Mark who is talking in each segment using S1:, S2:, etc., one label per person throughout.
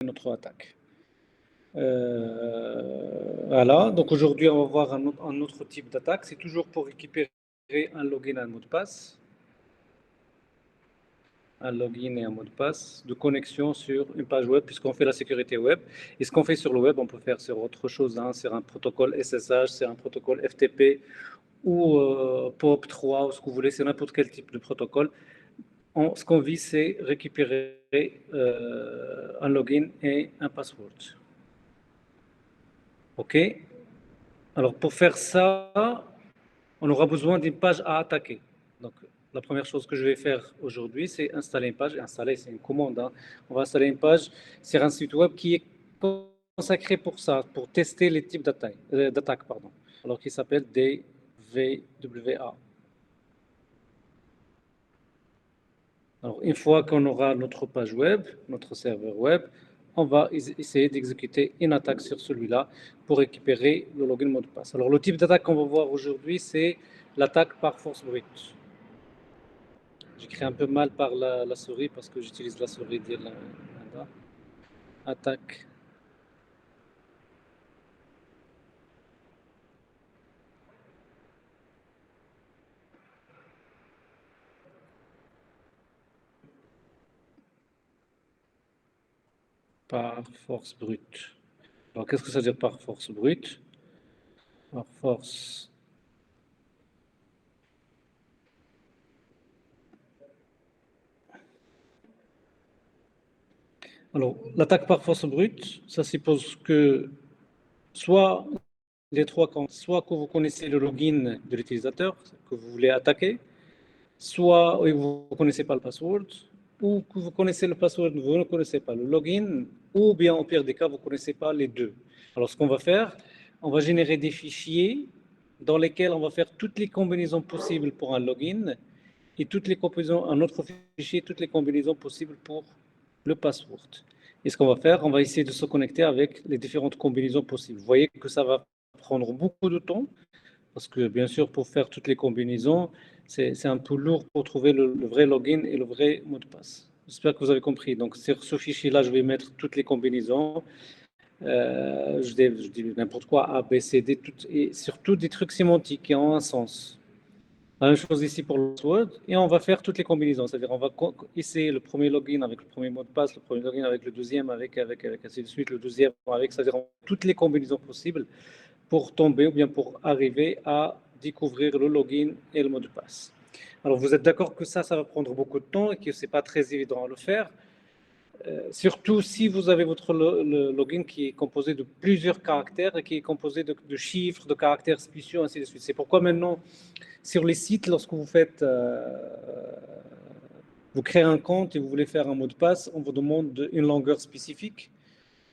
S1: notre attaque. Voilà, donc aujourd'hui on va voir un autre type d'attaque, c'est toujours pour récupérer un login et un mot de passe. Un login et un mot de passe de connexion sur une page web, puisqu'on fait la sécurité web. Et ce qu'on fait sur le web, on peut faire sur autre chose, hein, sur un protocole SSH, sur un protocole FTP ou POP3, ou ce que vous voulez, c'est n'importe quel type de protocole. Ce qu'on vise, c'est récupérer un login et un password. OK? Alors, pour faire ça, on aura besoin d'une page à attaquer. Donc, la première chose que je vais faire aujourd'hui, c'est installer une page. Installer, c'est une commande, hein. On va installer une page sur un site web qui est consacré pour ça, pour tester les types d'attaques, alors qui s'appelle DVWA. Alors, une fois qu'on aura notre page web, notre serveur web, on va essayer d'exécuter une attaque sur celui-là pour récupérer le login mot de passe. Alors, le type d'attaque qu'on va voir aujourd'hui, c'est l'attaque par force brute. J'écris un peu mal par la souris parce que j'utilise la souris de la attaque. Par force brute. Alors, qu'est-ce que ça veut dire par force brute? Par force. Alors, l'attaque par force brute, ça suppose que soit les trois comptes, soit que vous connaissez le login de l'utilisateur que vous voulez attaquer, soit vous ne connaissez pas le password, ou que vous connaissez le password, vous ne connaissez pas le login, ou bien au pire des cas, vous ne connaissez pas les deux. Alors, ce qu'on va faire, on va générer des fichiers dans lesquels on va faire toutes les combinaisons possibles pour un login et toutes les combinaisons, un autre fichier, toutes les combinaisons possibles pour le password. Et ce qu'on va faire, on va essayer de se connecter avec les différentes combinaisons possibles. Vous voyez que ça va prendre beaucoup de temps, parce que bien sûr, pour faire toutes les combinaisons, c'est un peu lourd pour trouver le vrai login et le vrai mot de passe. J'espère que vous avez compris. Donc, sur ce fichier-là, je vais mettre toutes les combinaisons. Je dis n'importe quoi, A, B, C, D, et surtout des trucs sémantiques qui ont un sens. La même chose ici pour le password, et on va faire toutes les combinaisons. C'est-à-dire, on va essayer le premier login avec le premier mot de passe, le premier login avec le deuxième, avec ainsi de suite, le deuxième avec, c'est-à-dire toutes les combinaisons possibles pour tomber ou bien pour arriver à découvrir le login et le mot de passe. Alors, vous êtes d'accord que ça va prendre beaucoup de temps et que ce n'est pas très évident à le faire. Surtout si vous avez votre login qui est composé de plusieurs caractères et qui est composé de chiffres, de caractères spéciaux, ainsi de suite. C'est pourquoi maintenant, sur les sites, lorsque vous faites, vous créez un compte et vous voulez faire un mot de passe, on vous demande une longueur spécifique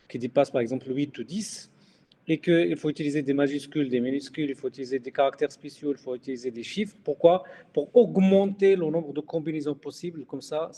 S1: qui dépasse par exemple 8 ou 10, et qu'il faut utiliser des majuscules, des minuscules, il faut utiliser des caractères spéciaux, il faut utiliser des chiffres. Pourquoi? Pour augmenter le nombre de combinaisons possibles, comme ça,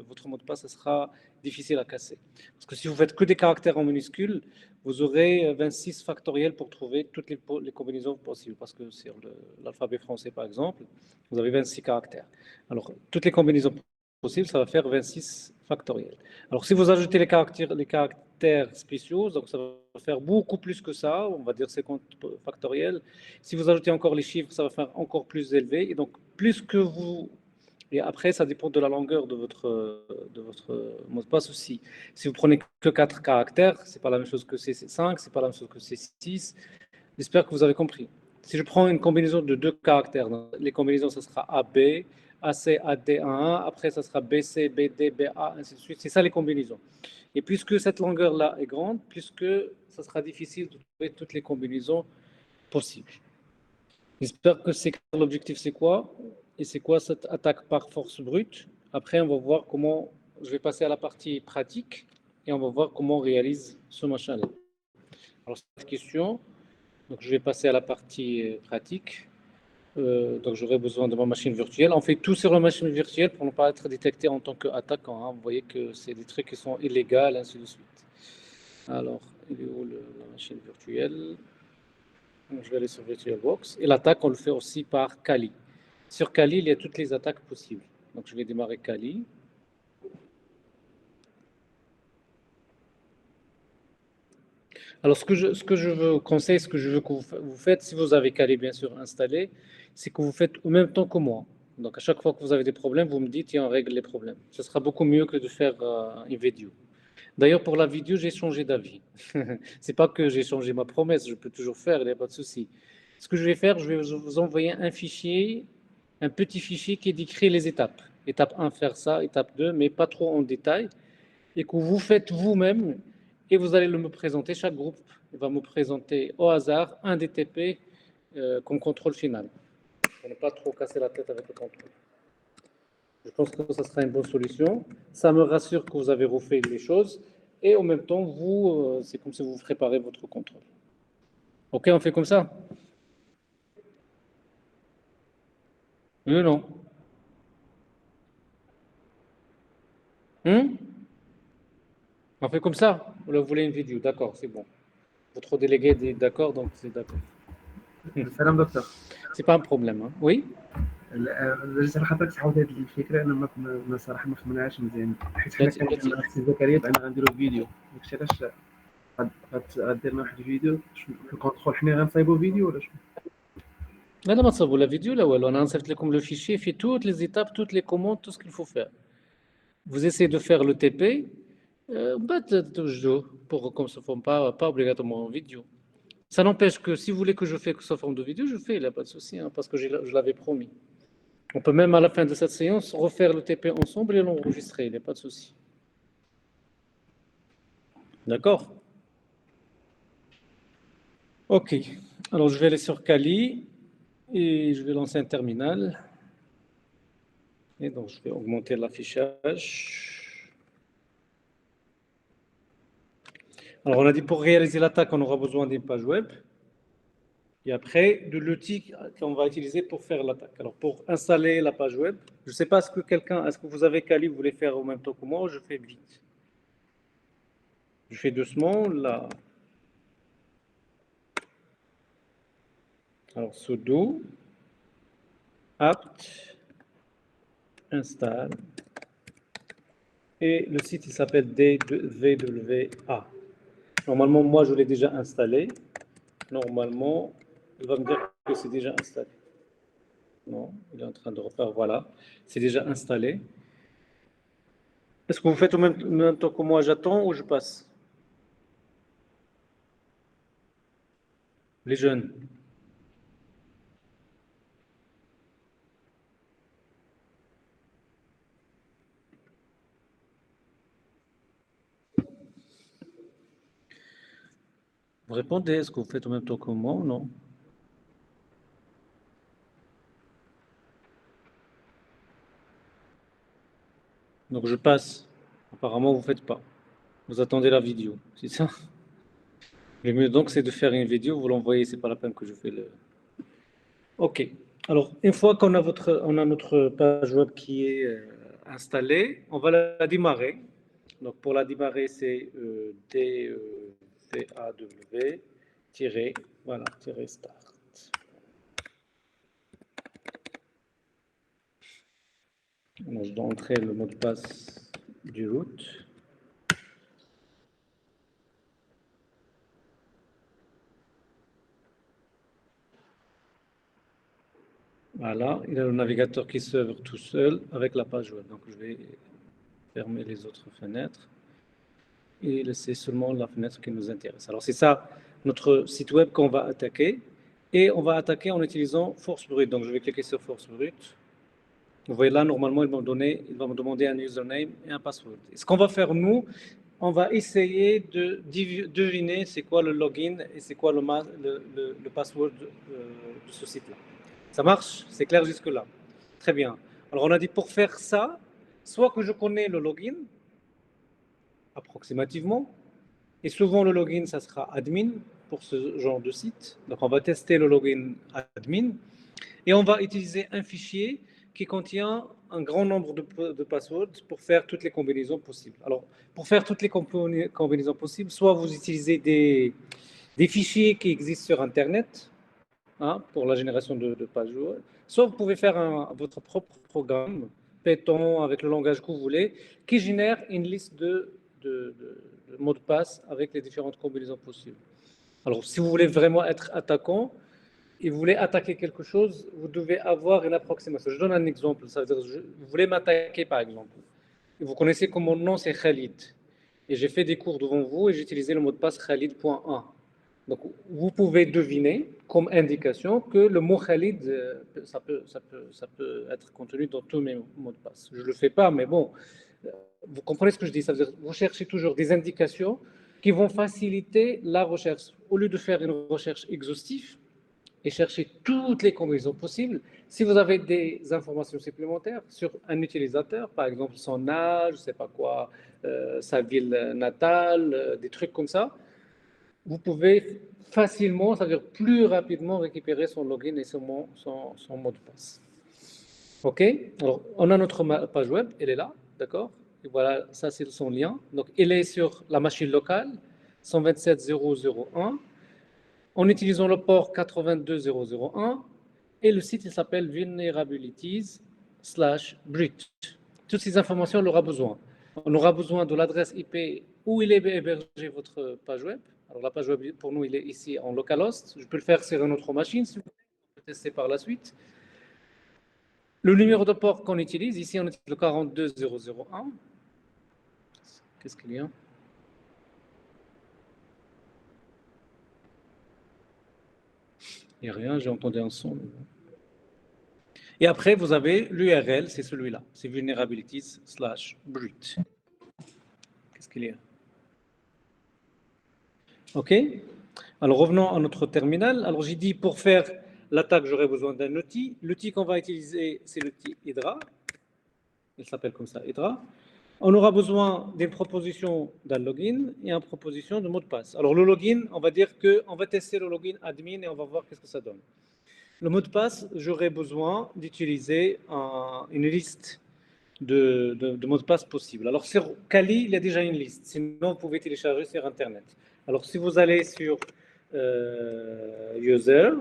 S1: votre mot de passe, ça sera difficile à casser. Parce que si vous faites que des caractères en minuscules, vous aurez 26 factoriels pour trouver toutes les combinaisons possibles. Parce que sur l'alphabet français, par exemple, vous avez 26 caractères. Alors, toutes les combinaisons possibles, ça va faire 26 factoriels. Alors, si vous ajoutez les caractères spéciaux, donc ça va faire beaucoup plus que ça, on va dire 50 factoriels. Si vous ajoutez encore les chiffres, ça va faire encore plus élevé. Et donc, plus que vous... Et après, ça dépend de la longueur de votre mot de passe aussi. Si vous prenez que 4 caractères, c'est pas la même chose que C5, c'est pas la même chose que C6. J'espère que vous avez compris. Si je prends une combinaison de 2 caractères, les combinaisons, ça sera AB, AC, AD, 1, après ça sera BC, BD, BA, ainsi de suite. C'est ça les combinaisons. Et puisque cette longueur-là est grande, puisque ça sera difficile de trouver toutes les combinaisons possibles. J'espère que c'est clair. L'objectif, c'est quoi? Et c'est quoi cette attaque par force brute? Après, on va voir comment, je vais passer à la partie pratique, et on va voir comment on réalise ce machin-là. Alors, cette question, donc je vais passer à la partie pratique. Donc j'aurai besoin de ma machine virtuelle. On fait tout sur la machine virtuelle pour ne pas être détecté en tant qu'attaquant, hein. Vous voyez que c'est des trucs qui sont illégaux, ainsi de suite. Alors, il est où la machine virtuelle? Donc, je vais aller sur VirtualBox. Et l'attaque, on le fait aussi par Kali. Sur Kali, il y a toutes les attaques possibles. Donc je vais démarrer Kali. Alors, ce que je vous conseille, ce que je veux que vous faites, si vous avez Kali bien sûr installé, c'est que vous faites au même temps que moi. Donc, à chaque fois que vous avez des problèmes, vous me dites et on règle les problèmes. Ce sera beaucoup mieux que de faire une vidéo. D'ailleurs, pour la vidéo, j'ai changé d'avis. C'est pas que j'ai changé ma promesse, je peux toujours faire, il n'y a pas de souci. Ce que je vais faire, je vais vous envoyer un fichier, un petit fichier qui décrit les étapes. Étape 1, faire ça, étape 2, mais pas trop en détail, et que vous faites vous-même, et vous allez me présenter, chaque groupe va me présenter au hasard un DTP comme contrôle final, pour ne pas trop casser la tête avec le contrôle. Je pense que ça sera une bonne solution. Ça me rassure que vous avez refait les choses. Et en même temps, vous, c'est comme si vous préparez votre contrôle. Ok, on fait comme ça? Oui ou non? On fait comme ça? Ou là, vous voulez une vidéo? D'accord, c'est bon. Votre délégué est d'accord, donc c'est d'accord.
S2: السلام دكتور.
S1: C'est pas un problème. Hein? Oui?
S2: جات حضرتك تعاود هذه الفكره انا ما صراحه ما فهمناهاش مزيان حيت حنا كان مع السي زكريا بان غنديروا فيديو داكشي علاش غدير لنا واحد الفيديو الكونترول حنا غنصايبوا فيديو ولا شنو؟
S1: لا لا ما تصاوبوا la vidéo là ولا انا نصيفط لكم le fichier fait toutes les étapes, toutes les commandes, tout ce qu'il faut faire. Vous essayez de faire le TP, pour comme ça ne pas obligatoirement en vidéo. Ça n'empêche que si vous voulez que je fasse sous forme de vidéo, je fais, il n'y a pas de souci, hein, parce que je l'avais promis. On peut même à la fin de cette séance refaire le TP ensemble et l'enregistrer, il n'y a pas de souci. D'accord? Ok, alors je vais aller sur Kali et je vais lancer un terminal. Et donc je vais augmenter l'affichage. Alors on a dit pour réaliser l'attaque, on aura besoin d'une page web. Et après, de l'outil qu'on va utiliser pour faire l'attaque. Alors, pour installer la page web, je ne sais pas, est-ce que vous avez Kali, vous voulez faire en même temps que moi, ou je fais vite? Je fais doucement, là. Alors, sudo apt install. Et le site, il s'appelle DWA. Normalement, moi, je l'ai déjà installé. Normalement, il va me dire que c'est déjà installé. Non, il est en train de refaire, voilà. C'est déjà installé. Est-ce que vous faites au même temps que moi, j'attends ou je passe? Les jeunes. Vous répondez, est-ce que vous faites au même temps que moi ou non? Donc je passe. Apparemment, vous ne faites pas. Vous attendez la vidéo, c'est ça? Le mieux donc, c'est de faire une vidéo, vous l'envoyez, c'est pas la peine que je fais le... Ok. Alors, une fois qu'on a, on a notre page web qui est installée, on va la démarrer. Donc, pour la démarrer, c'est DVAW, voilà, start. Donc, je dois entrer le mot de passe du root. Voilà, il y a le navigateur qui s'ouvre tout seul avec la page web. Donc, je vais fermer les autres fenêtres et laisser seulement la fenêtre qui nous intéresse. Alors, c'est ça, notre site web qu'on va attaquer. Et on va attaquer en utilisant Force Brute. Donc, je vais cliquer sur Force Brute. Vous voyez là, normalement, il va me demander un username et un password. Et ce qu'on va faire, nous, on va essayer de deviner c'est quoi le login et c'est quoi le password de ce site-là. Ça marche? C'est clair jusque-là? Très bien. Alors, on a dit pour faire ça, soit que je connais le login, approximativement, et souvent le login, ça sera admin pour ce genre de site. Donc, on va tester le login admin, et on va utiliser un fichier qui contient un grand nombre de passwords pour faire toutes les combinaisons possibles. Alors, pour faire toutes les combinaisons possibles, soit vous utilisez des fichiers qui existent sur Internet, hein, pour la génération de pages web, soit vous pouvez faire votre propre programme, Python, avec le langage que vous voulez, qui génère une liste de mots de passe avec les différentes combinaisons possibles. Alors, si vous voulez vraiment être attaquant et vous voulez attaquer quelque chose, vous devez avoir une approximation. Je donne un exemple. Ça veut dire, vous voulez m'attaquer, par exemple. Et vous connaissez que mon nom, c'est Khalid. Et j'ai fait des cours devant vous et j'ai utilisé le mot de passe Khalid.1. Donc, vous pouvez deviner comme indication que le mot Khalid, ça peut être contenu dans tous mes mots de passe. Je ne le fais pas, mais bon, vous comprenez ce que je dis. Ça veut dire vous cherchez toujours des indications qui vont faciliter la recherche. Au lieu de faire une recherche exhaustive et chercher toutes les combinaisons possibles, si vous avez des informations supplémentaires sur un utilisateur, par exemple son âge, je ne sais pas quoi, sa ville natale, des trucs comme ça, vous pouvez facilement, c'est-à-dire plus rapidement récupérer son login et son mot de passe. OK? Alors, on a notre page web, elle est là, d'accord? Et voilà, ça c'est son lien. Donc, elle est sur la machine locale 127.0.0.1 en utilisant le port 82.0.0.1 et le site il s'appelle vulnerabilities/breach. Toutes ces informations, on aura besoin. On aura besoin de l'adresse IP où il est hébergé votre page web. Alors la page web, pour nous, il est ici en localhost. Je peux le faire sur une autre machine, si vous voulez, on peut tester par la suite. Le numéro de port qu'on utilise, ici on utilise le 42.0.0.1. Qu'est-ce qu'il y a? Il n'y a rien, j'ai entendu un son. Et après, vous avez l'URL, c'est celui-là. C'est vulnerabilities/breach. Qu'est-ce qu'il y a? OK? Alors, revenons à notre terminal. Alors, j'ai dit, pour faire l'attaque, j'aurai besoin d'un outil. L'outil qu'on va utiliser, c'est l'outil Hydra. Il s'appelle comme ça, Hydra. On aura besoin d'une proposition d'un login et une proposition de mot de passe. Alors, le login, on va dire qu'on va tester le login admin et on va voir qu'est-ce que ça donne. Le mot de passe, j'aurai besoin d'utiliser une liste de mots de passe possibles. Alors, sur Kali, il y a déjà une liste. Sinon, vous pouvez télécharger sur Internet. Alors, si vous allez sur User,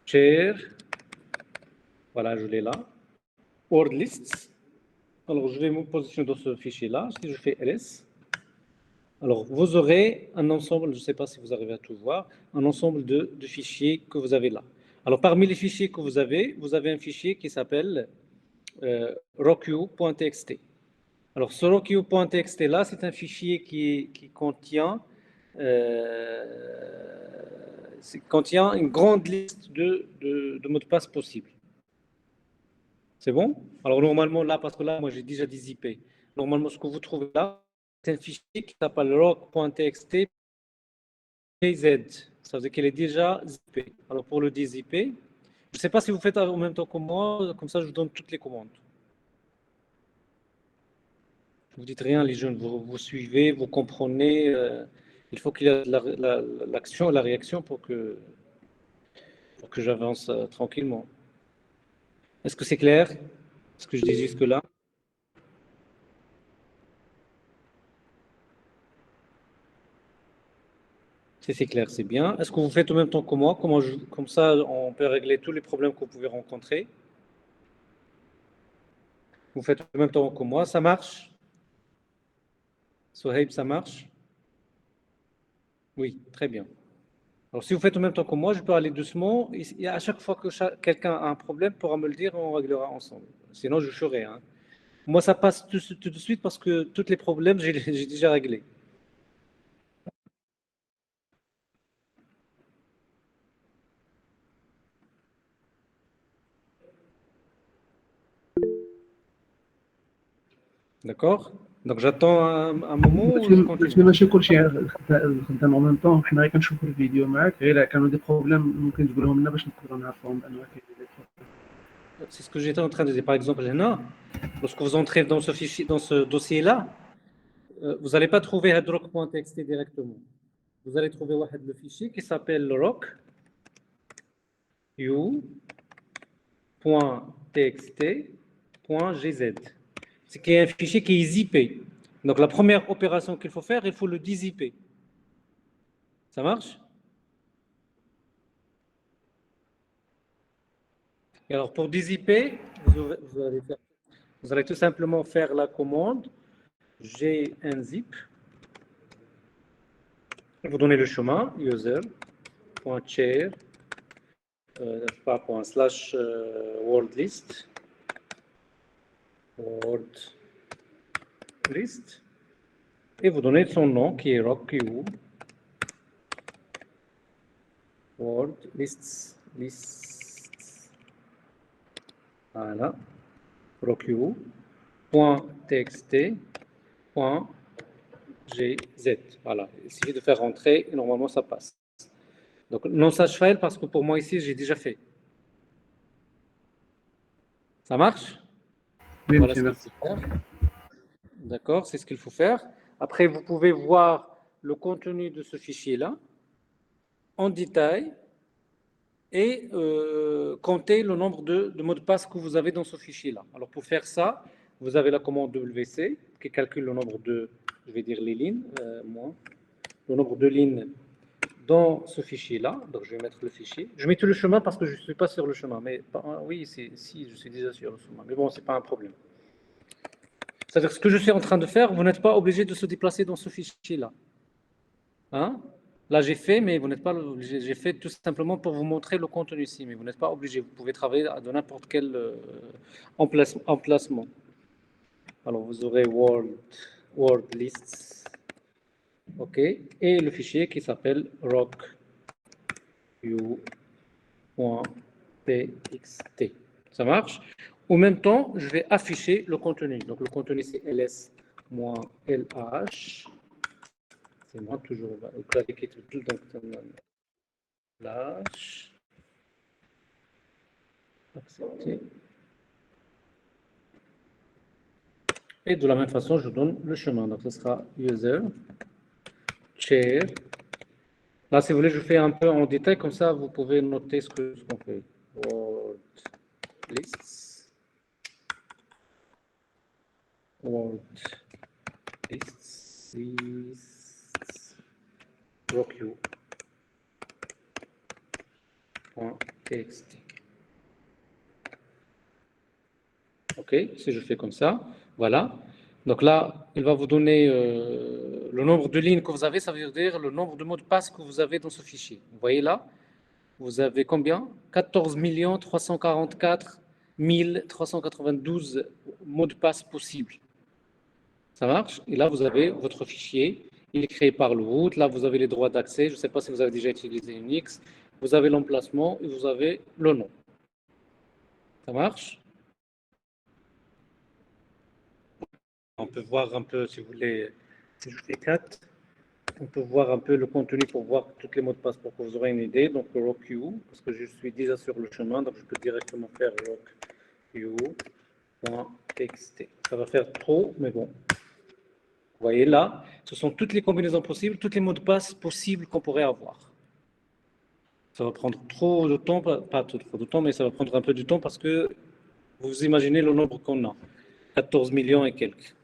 S1: Share, voilà, je l'ai là, Word Lists. Alors, je vais me positionner dans ce fichier-là. Si je fais ls, alors vous aurez un ensemble, je ne sais pas si vous arrivez à tout voir, un ensemble de fichiers que vous avez là. Alors, parmi les fichiers que vous avez un fichier qui s'appelle rocku.txt. Alors, ce rocku.txt là, c'est un fichier qui contient une grande liste de mots de passe possibles. C'est bon? Alors, normalement, là, parce que là, moi, j'ai déjà des IP. Normalement, ce que vous trouvez là, c'est un fichier qui s'appelle rock.txt PZ. Ça veut dire qu'il est déjà zippé. Alors, pour le dézipper, je ne sais pas si vous faites en même temps que moi, comme ça, je vous donne toutes les commandes. Vous dites rien, les jeunes, vous suivez, vous comprenez. Il faut qu'il y ait l'action et la réaction pour que j'avance tranquillement. Est-ce que c'est clair, ce que je dis jusque-là? Si c'est clair, c'est bien. Est-ce que vous faites en même temps que moi? Comme ça, on peut régler tous les problèmes que vous pouvez rencontrer. Vous faites en même temps que moi, ça marche? Sohaib, ça marche? Oui, très bien. Alors, si vous faites en même temps que moi, je peux aller doucement. Et à chaque fois que quelqu'un a un problème, pourra me le dire et on réglera ensemble. Sinon, je ferai. Hein. Moi, ça passe tout de suite parce que tous les problèmes, j'ai déjà réglés. D'accord? Donc, j'attends un moment ou je continue?
S2: ماشي كلشي خدام en même temps حنا غير كنشوفوا الفيديو معاك غير كانوا دي بروبليم ممكن تقولهم لنا باش نقدروا نعرفوهم بانه كاين دي بروبليم.
S1: C'est ce que j'étais en train de dire. Par exemple, Lena, lorsque vous entrez dans ce fichier, dans ce dossier-là, vous n'allez pas trouver headrock.txt directement. Vous allez trouver le fichier qui s'appelle rock.u.txt.gz. C'est qui est un fichier qui est zippé. Donc la première opération qu'il faut faire, il faut le dézipper. Ça marche? Et alors pour dézipper, vous allez tout simplement faire la commande gunzip Vous donnez le chemin, user.chair, /slash word list, et vous donnez son nom qui est rockq, word lists, voilà, rockq.txt.gz, voilà, il suffit de faire rentrer et normalement ça passe. Donc non slash file parce que pour moi ici j'ai déjà fait. Ça marche?
S2: Oui,
S1: Voilà ce
S2: monsieur,
S1: qu'il
S2: merci.
S1: faut faire. D'accord, c'est ce qu'il faut faire. Après, vous pouvez voir le contenu de ce fichier-là en détail et compter le nombre de mots de passe que vous avez dans ce fichier-là. Alors, pour faire ça, vous avez la commande WC qui calcule le nombre de, je vais dire les lignes, le nombre de lignes dans ce fichier-là. Donc, je vais mettre le fichier. Je mets tout le chemin parce que je ne suis pas sur le chemin. Mais oui, si, je suis déjà sur le chemin. Mais bon, ce n'est pas un problème. C'est-à-dire que ce que je suis en train de faire, vous n'êtes pas obligé de se déplacer dans ce fichier-là. Hein? Là, j'ai fait, mais vous n'êtes pas obligé. J'ai fait tout simplement pour vous montrer le contenu ici, mais vous n'êtes pas obligé. Vous pouvez travailler de n'importe quel emplacement. Alors, vous aurez word lists, OK, et le fichier qui s'appelle rockview.txt. Ça marche? En même temps, je vais afficher le contenu. Donc, le contenu, c'est ls-lh. C'est moi toujours le clavier qui est tout le temps slash accepter. Et de la même façon, je donne le chemin. Donc, ce sera user chair. Là, si vous voulez, je fais un peu en détail, comme ça, vous pouvez noter ce qu'on fait. Word lists. Word lists. rockview.txt. OK, si je fais comme ça, voilà. Donc là, il va vous donner le nombre de lignes que vous avez, ça veut dire le nombre de mots de passe que vous avez dans ce fichier. Vous voyez là, vous avez combien? 14 344 392 mots de passe possibles. Ça marche? Et là, vous avez votre fichier. Il est créé par le root. Là, vous avez les droits d'accès. Je ne sais pas si vous avez déjà utilisé Unix. Vous avez l'emplacement et vous avez le nom. Ça marche? On peut voir un peu, si vous voulez, si je fais 4, on peut voir un peu le contenu pour voir tous les mots de passe pour que vous aurez une idée. Donc, rockq, parce que je suis déjà sur le chemin, donc je peux directement faire rockq.txt. Ça va faire trop, mais bon. Vous voyez là, ce sont toutes les combinaisons possibles, tous les mots de passe possibles qu'on pourrait avoir. Ça va prendre trop de temps, pas trop de temps, mais ça va prendre un peu de temps parce que vous imaginez le nombre qu'on a, 14 millions et quelques.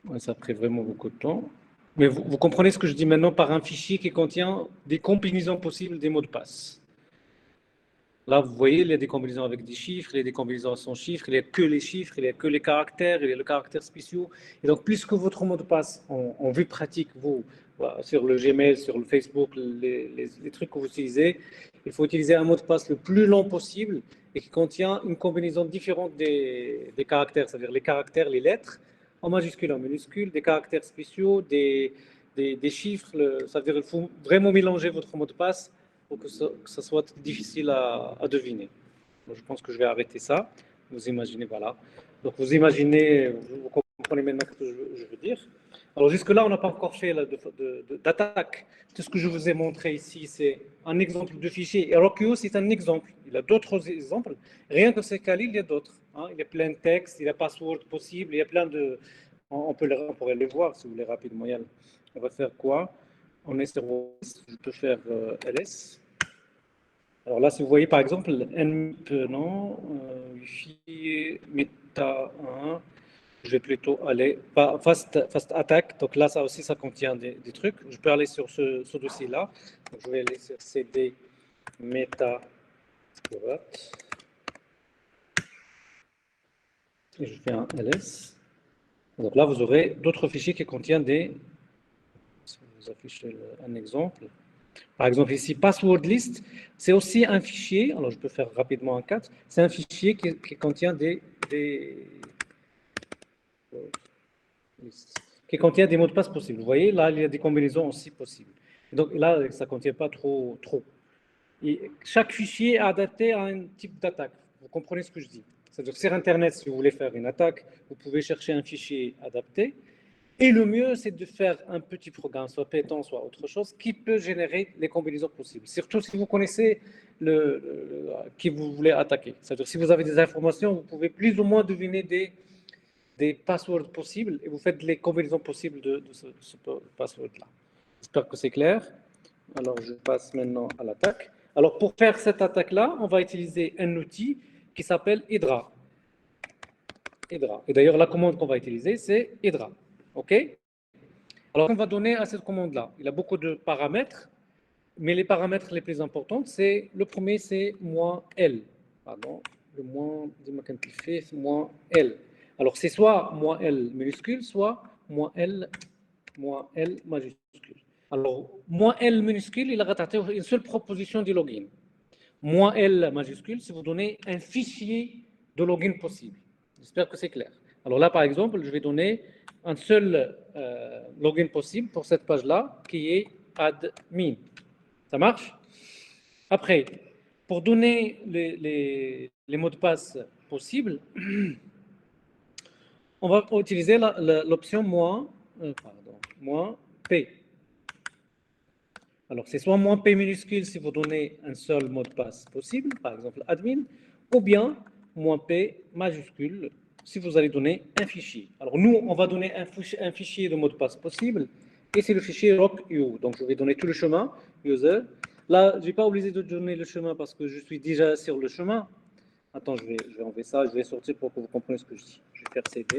S1: Ouais, ça a pris vraiment beaucoup de temps. Mais vous comprenez ce que je dis maintenant par un fichier qui contient des combinaisons possibles des mots de passe. Là, vous voyez, il y a des combinaisons avec des chiffres, il y a des combinaisons sans chiffres, il n'y a que les chiffres, il n'y a que les caractères, il y a le caractère spéciaux. Et donc, plus que votre mot de passe en vue pratique, vous, sur le Gmail, sur le Facebook, les trucs que vous utilisez, il faut utiliser un mot de passe le plus long possible et qui contient une combinaison différente des caractères, c'est-à-dire les caractères, les lettres, en majuscule, en minuscule, des caractères spéciaux, des chiffres. C'est-à-dire qu'il faut vraiment mélanger votre mot de passe pour que ça soit difficile à deviner. Donc, je pense que je vais arrêter ça. Vous imaginez, voilà. Donc, vous imaginez, vous comprenez maintenant ce que je veux dire. Alors, jusque-là, on n'a pas encore fait d'attaque. Tout ce que je vous ai montré ici, c'est un exemple de fichier. Et rockq, c'est un exemple. Il y a d'autres exemples. Rien que ces cas-là, il y a d'autres. Hein. Il y a plein de textes, il y a password possible, il y a plein de... On pourrait les voir si vous voulez rapidement. On va faire quoi? On est sur je peux faire ls. Alors là, si vous voyez par exemple, nmip, non, Wi-Fi, meta 1, je vais plutôt aller, fast attack, donc là, ça aussi, ça contient des trucs. Je peux aller sur ce dossier-là. Donc, je vais aller sur cd meta, Et je fais un ls. Donc là, vous aurez d'autres fichiers qui contiennent des... Je vais vous afficher un exemple. Par exemple, ici, password list, c'est aussi un fichier, alors je peux faire rapidement un 4, c'est un fichier qui contient qui contient des mots de passe possibles. Vous voyez, là, il y a des combinaisons aussi possibles. Donc là, ça ne contient pas trop. Et chaque fichier est adapté à un type d'attaque. Vous comprenez ce que je dis? C'est-à-dire sur Internet, si vous voulez faire une attaque, vous pouvez chercher un fichier adapté. Et le mieux, c'est de faire un petit programme, soit Python, soit autre chose, qui peut générer les combinaisons possibles. Surtout si vous connaissez qui vous voulez attaquer. C'est-à-dire si vous avez des informations, vous pouvez plus ou moins deviner des passwords possibles et vous faites les combinaisons possibles de ce password-là. J'espère que c'est clair. Alors, je passe maintenant à l'attaque. Alors, pour faire cette attaque-là, on va utiliser un outil qui s'appelle Hydra. Hydra. Et d'ailleurs, la commande qu'on va utiliser, c'est Hydra. OK? Alors, on va donner à cette commande-là. Il a beaucoup de paramètres, mais les paramètres les plus importants, c'est le premier, c'est -L. Pardon, le moins, dis-moi quand il fait, -L. Alors, c'est soit -L minuscule, soit -L majuscule. Alors, -L minuscule, il a rattaché une seule proposition de login. -L majuscule, c'est vous donner un fichier de login possible. J'espère que c'est clair. Alors là, par exemple, je vais donner un seul login possible pour cette page-là, qui est admin. Ça marche? Après, pour donner les mots de passe possibles, on va utiliser l'option -P. Alors, c'est soit -P minuscule si vous donnez un seul mot de passe possible, par exemple admin, ou bien -P majuscule si vous allez donner un fichier. Alors, nous, on va donner un fichier de mot de passe possible, et c'est le fichier rock.io. Donc, je vais donner tout le chemin, user. Là, je n'ai pas obligé de donner le chemin parce que je suis déjà sur le chemin. Attends, je vais enlever ça, je vais sortir pour que vous compreniez ce que je dis. Je vais faire CD.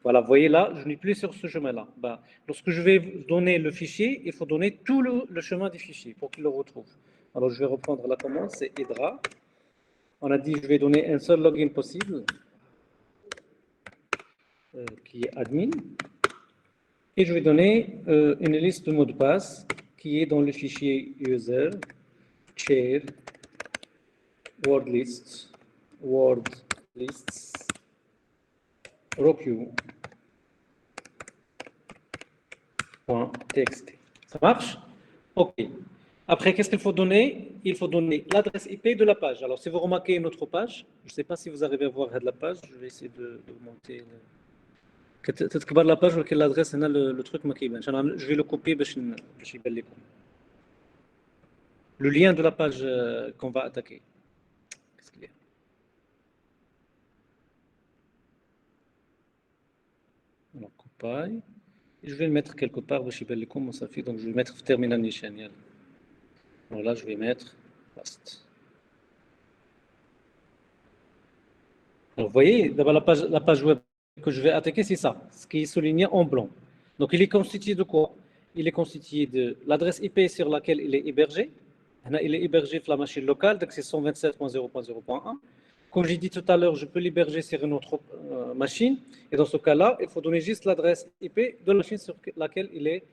S1: Voilà, vous voyez là, je n'ai plus sur ce chemin-là. Ben, lorsque je vais donner le fichier, il faut donner tout le chemin du fichier pour qu'il le retrouve. Alors, je vais reprendre la commande, c'est Hydra. On a dit je vais donner un seul login possible, qui est admin. Et je vais donner une liste de mots de passe qui est dans le fichier user, share, word lists, rock.txt. Ça marche? OK. Après, qu'est-ce qu'il faut donner? Il faut donner l'adresse IP de la page. Alors, si vous remarquez notre page, je ne sais pas si vous arrivez à voir la page, je vais essayer de monter. تتكبر la page ولكن l'adresse هنا le truc ما كيبانش. Je vais le copier باش يبان لكم. Le lien de la page qu'on va attaquer. Qu'est-ce qu'il y a? Alors, compile. Et je vais le mettre quelque part باش يبان لكم صافي. Donc, je vais le mettre في terminal نيشان. Alors là, je vais mettre paste. Alors, vous voyez, d'abord la page web que je vais attaquer, c'est ça, ce qui est souligné en blanc. Donc, il est constitué de quoi? Il est constitué de l'adresse IP sur laquelle il est hébergé. Il est hébergé sur la machine locale, donc c'est 127.0.0.1. Comme j'ai dit tout à l'heure, je peux l'héberger sur une autre machine. Et dans ce cas-là, il faut donner juste l'adresse IP de la machine sur laquelle il est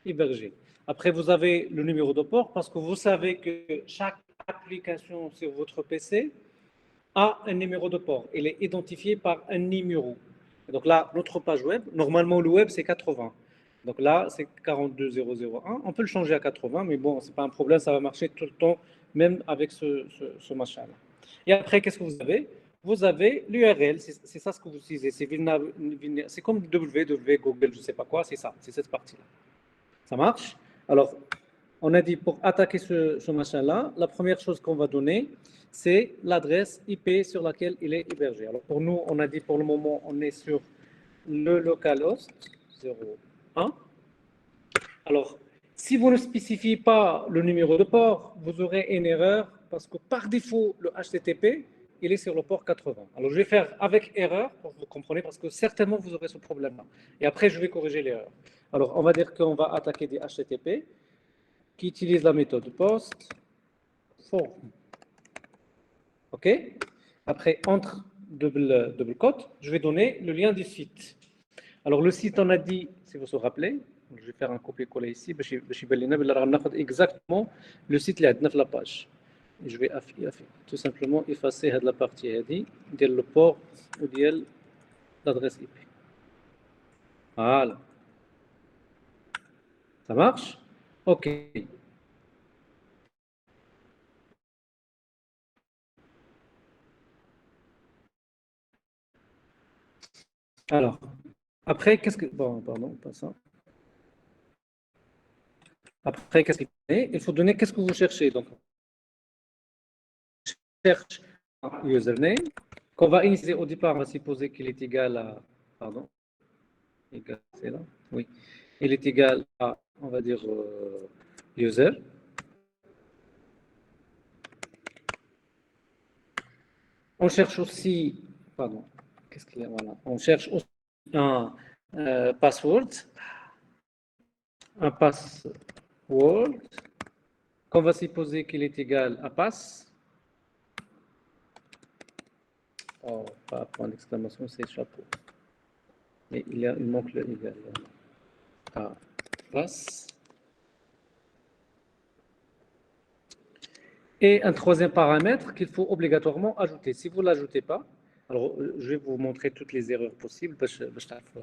S1: hébergé. Après, vous avez le numéro de port parce que vous savez que chaque application sur votre PC a un numéro de port. Il est identifié par un numéro. Donc là, notre page web, normalement le web c'est 80. Donc là, c'est 42001. On peut le changer à 80, mais bon, c'est pas un problème, ça va marcher tout le temps, même avec ce machin-là. Et après, qu'est-ce que vous avez? Vous avez l'URL, c'est ça ce que vous utilisez. C'est comme www, Google, je ne sais pas quoi, c'est ça, c'est cette partie-là. Ça marche? Alors, on a dit pour attaquer ce machin-là, la première chose qu'on va donner, c'est l'adresse IP sur laquelle il est hébergé. Alors pour nous, on a dit pour le moment, on est sur le localhost 01. Alors, si vous ne spécifiez pas le numéro de port, vous aurez une erreur parce que par défaut, le HTTP, il est sur le port 80. Alors je vais faire avec erreur pour que vous compreniez parce que certainement vous aurez ce problème-là. Et après, je vais corriger l'erreur. Alors, on va dire qu'on va attaquer des HTTP qui utilisent la méthode post form. OK? Après, entre double quote, je vais donner le lien du site. Alors le site, on a dit, si vous vous rappelez, je vais faire un copier-coller ici, exactement le site qui est dans la page. Et je vais tout simplement effacer la partie le port ou l'adresse IP. Voilà. Ça marche? OK. Alors, après, qu'est-ce que... Bon, pardon, pas ça. Après, qu'est-ce qu'il faut donner? Il faut donner qu'est-ce que vous cherchez. Donc, on cherche un username qu'on va initialiser au départ. On va supposer qu'il est égal à... Pardon. Égal, c'est là? Oui. Il est égal à, on va dire, user. On cherche aussi... Pardon. Qu'est-ce qu'il y a? Voilà. On cherche aussi un password. Un password qu'on va supposer qu'il est égal à pass. Oh, pas point d'exclamation, c'est chapeau. Mais il manque le égal. À pass. Et un troisième paramètre qu'il faut obligatoirement ajouter. Si vous ne l'ajoutez pas, alors je vais vous montrer toutes les erreurs possibles.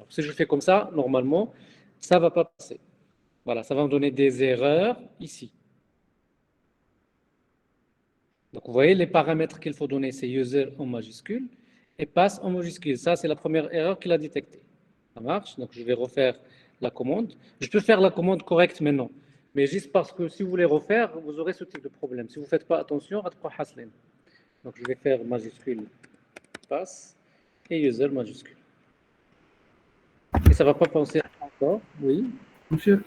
S1: Si je fais comme ça, normalement, ça ne va pas passer. Voilà, ça va me donner des erreurs ici. Donc, vous voyez, les paramètres qu'il faut donner, c'est user en majuscule et pass en majuscule. Ça, c'est la première erreur qu'il a détectée. Ça marche? Donc, je vais refaire la commande. Je peux faire la commande correcte maintenant, mais juste parce que si vous voulez refaire, vous aurez ce type de problème. Si vous ne faites pas attention, donc, je vais faire majuscule pass et user majuscule. Et ça ne va pas penser encore. Oui.
S2: Monsieur,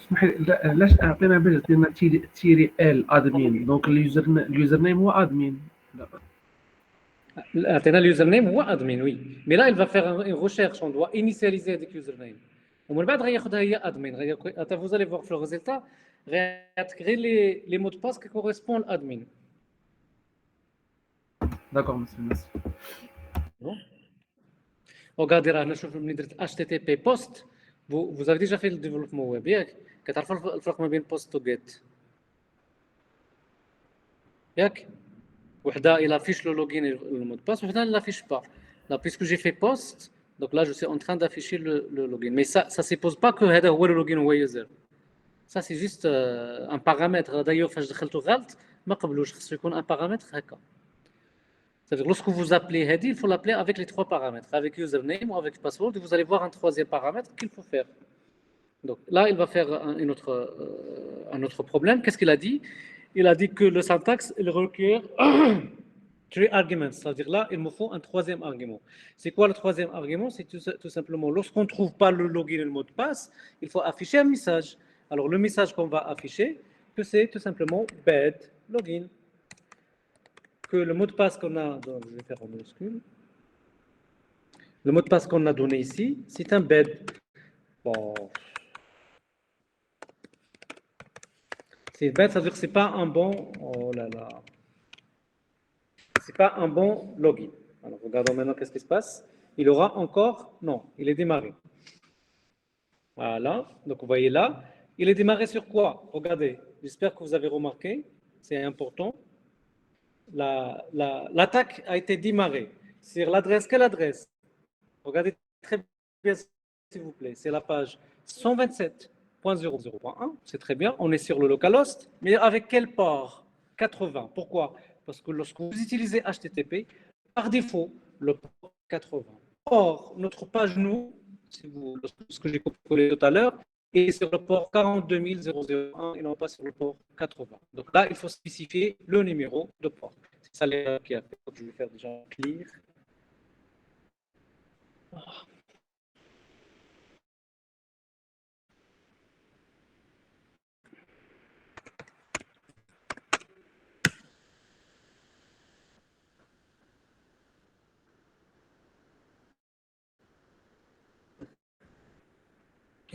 S2: علاش عطينا باش درنا تيري ال ادمين دونك اليوزر نيم هو ادمين
S1: عطينا اليوزر هو ادمين وي مي لا il va faire une recherche on doit initialiser هذيك اليوزر نيم ومن بعد غياخذها هي ادمين vous allez voir في le résultat غيعطيك غير les mots de passe qui correspondent à admin.
S2: D'accord monsieur, merci.
S1: Bon. Regardez راه نشوف ملي درت http post vous avez déjà fait le développement web ياك كتعرفوا الفرق ما بين post و get ياك وحده il affiche le login et le mot de passe وحده il l'affiche pas là puisque j'ai fait post donc là je suis en train d'afficher le login mais ça suppose pas que هذا هو le login هو user ça c'est juste un paramètre d'ailleurs فاش دخلته غلط ما قبلوش خصو يكون un paramètre هكا. C'est-à-dire, lorsque vous appelez Hedi, il faut l'appeler avec les trois paramètres, avec username ou avec password, et vous allez voir un troisième paramètre qu'il faut faire. Donc là, il va faire un autre problème. Qu'est-ce qu'il a dit? Il a dit que le syntaxe, il requiert three arguments, c'est-à-dire là, il me faut un troisième argument. C'est quoi le troisième argument? C'est tout simplement, lorsqu'on ne trouve pas le login et le mot de passe, il faut afficher un message. Alors le message qu'on va afficher, que c'est tout simplement bad login. Que le mot de passe qu'on a, donc je vais faire en minuscule, le mot de passe qu'on a donné ici, c'est un bed. Bon. C'est bed, ça veut dire que ce n'est pas un bon, oh là là, c'est pas un bon login. Alors regardons maintenant qu'est-ce qui se passe. Il aura encore, non, il est démarré. Voilà, donc vous voyez là, il est démarré sur quoi? Regardez, j'espère que vous avez remarqué, c'est important. L'attaque a été démarrée sur l'adresse. Quelle adresse? Regardez très bien, s'il vous plaît. C'est la page 127.00.1. C'est très bien. On est sur le localhost. Mais avec quel port? 80. Pourquoi? Parce que lorsque vous utilisez HTTP, par défaut, le port 80. Or, notre page, nous, ce que j'ai copié tout à l'heure, est sur le port 42001 et non pas sur le port 80. Donc là, il faut spécifier le numéro de port. C'est ça l'erreur qui a fait. Donc, je vais faire déjà clear.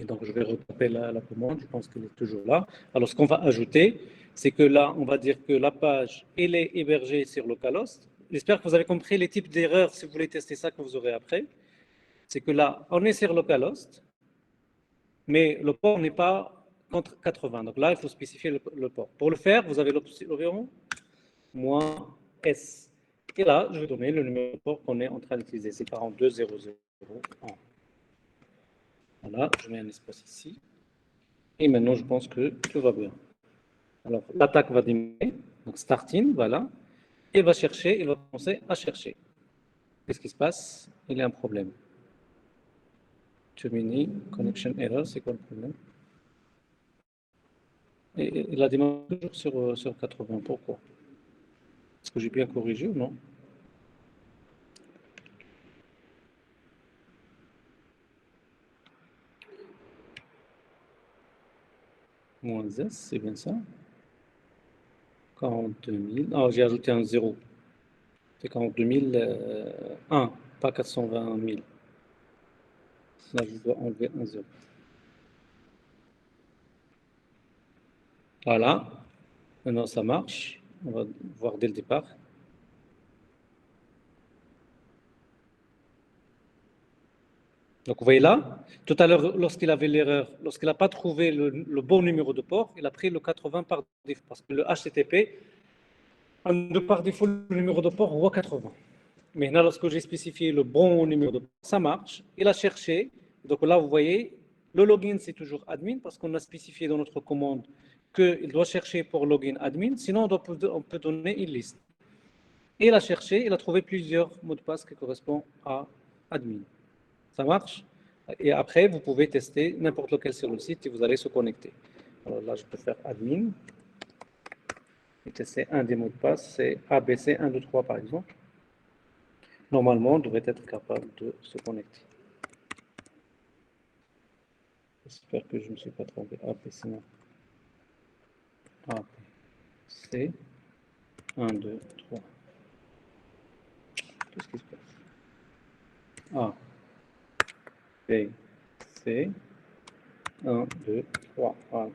S1: Et donc, je vais retaper la commande. Je pense qu'elle est toujours là. Alors, ce qu'on va ajouter, c'est que là, on va dire que la page, elle est hébergée sur localhost. j'espère que vous avez compris les types d'erreurs si vous voulez tester ça que vous aurez après. C'est que là, on est sur localhost, mais le port n'est pas contre 80. Donc là, il faut spécifier le port. Pour le faire, vous avez l'option moins S. Et là, je vais donner le numéro de port qu'on est en train d'utiliser. C'est 42001. Voilà, je mets un espace ici. Et maintenant, je pense que tout va bien. Alors, l'attaque va démarrer. Donc, starting, voilà. Il va chercher, il va commencer à chercher. Qu'est-ce qui se passe? Il y a un problème. Termini, connection error, c'est quoi le problème? Et il a démarré toujours sur 80. Pourquoi? Est-ce que j'ai bien corrigé ou non? Moins S, c'est bien ça. 42 000. Ah, j'ai ajouté un 0. C'est 42 001, pas 420 000. Là, je dois enlever un 0. Voilà. Maintenant, ça marche. On va voir dès le départ. Donc, vous voyez là, tout à l'heure, lorsqu'il avait l'erreur, lorsqu'il n'a pas trouvé le bon numéro de port, il a pris le 80 par défaut. Parce que le HTTP, de par défaut, le numéro de port voit 80. Maintenant, lorsque j'ai spécifié le bon numéro de port, ça marche. Il a cherché. Donc là, vous voyez, le login, c'est toujours admin parce qu'on a spécifié dans notre commande qu'il doit chercher pour login admin. Sinon, on peut donner une liste. Et il a cherché, il a trouvé plusieurs mots de passe qui correspondent à admin. Ça marche? Et après, vous pouvez tester n'importe lequel sur le site et vous allez se connecter. Alors là, je peux faire admin. Et tester un des mots de passe, c'est ABC123 par exemple. Normalement, on devrait être capable de se connecter. J'espère que je ne me suis pas trompé. ABC, ABC, 1, 2, 3. Qu'est-ce qui se passe? A, B, C, 1, 2, 3. Voilà.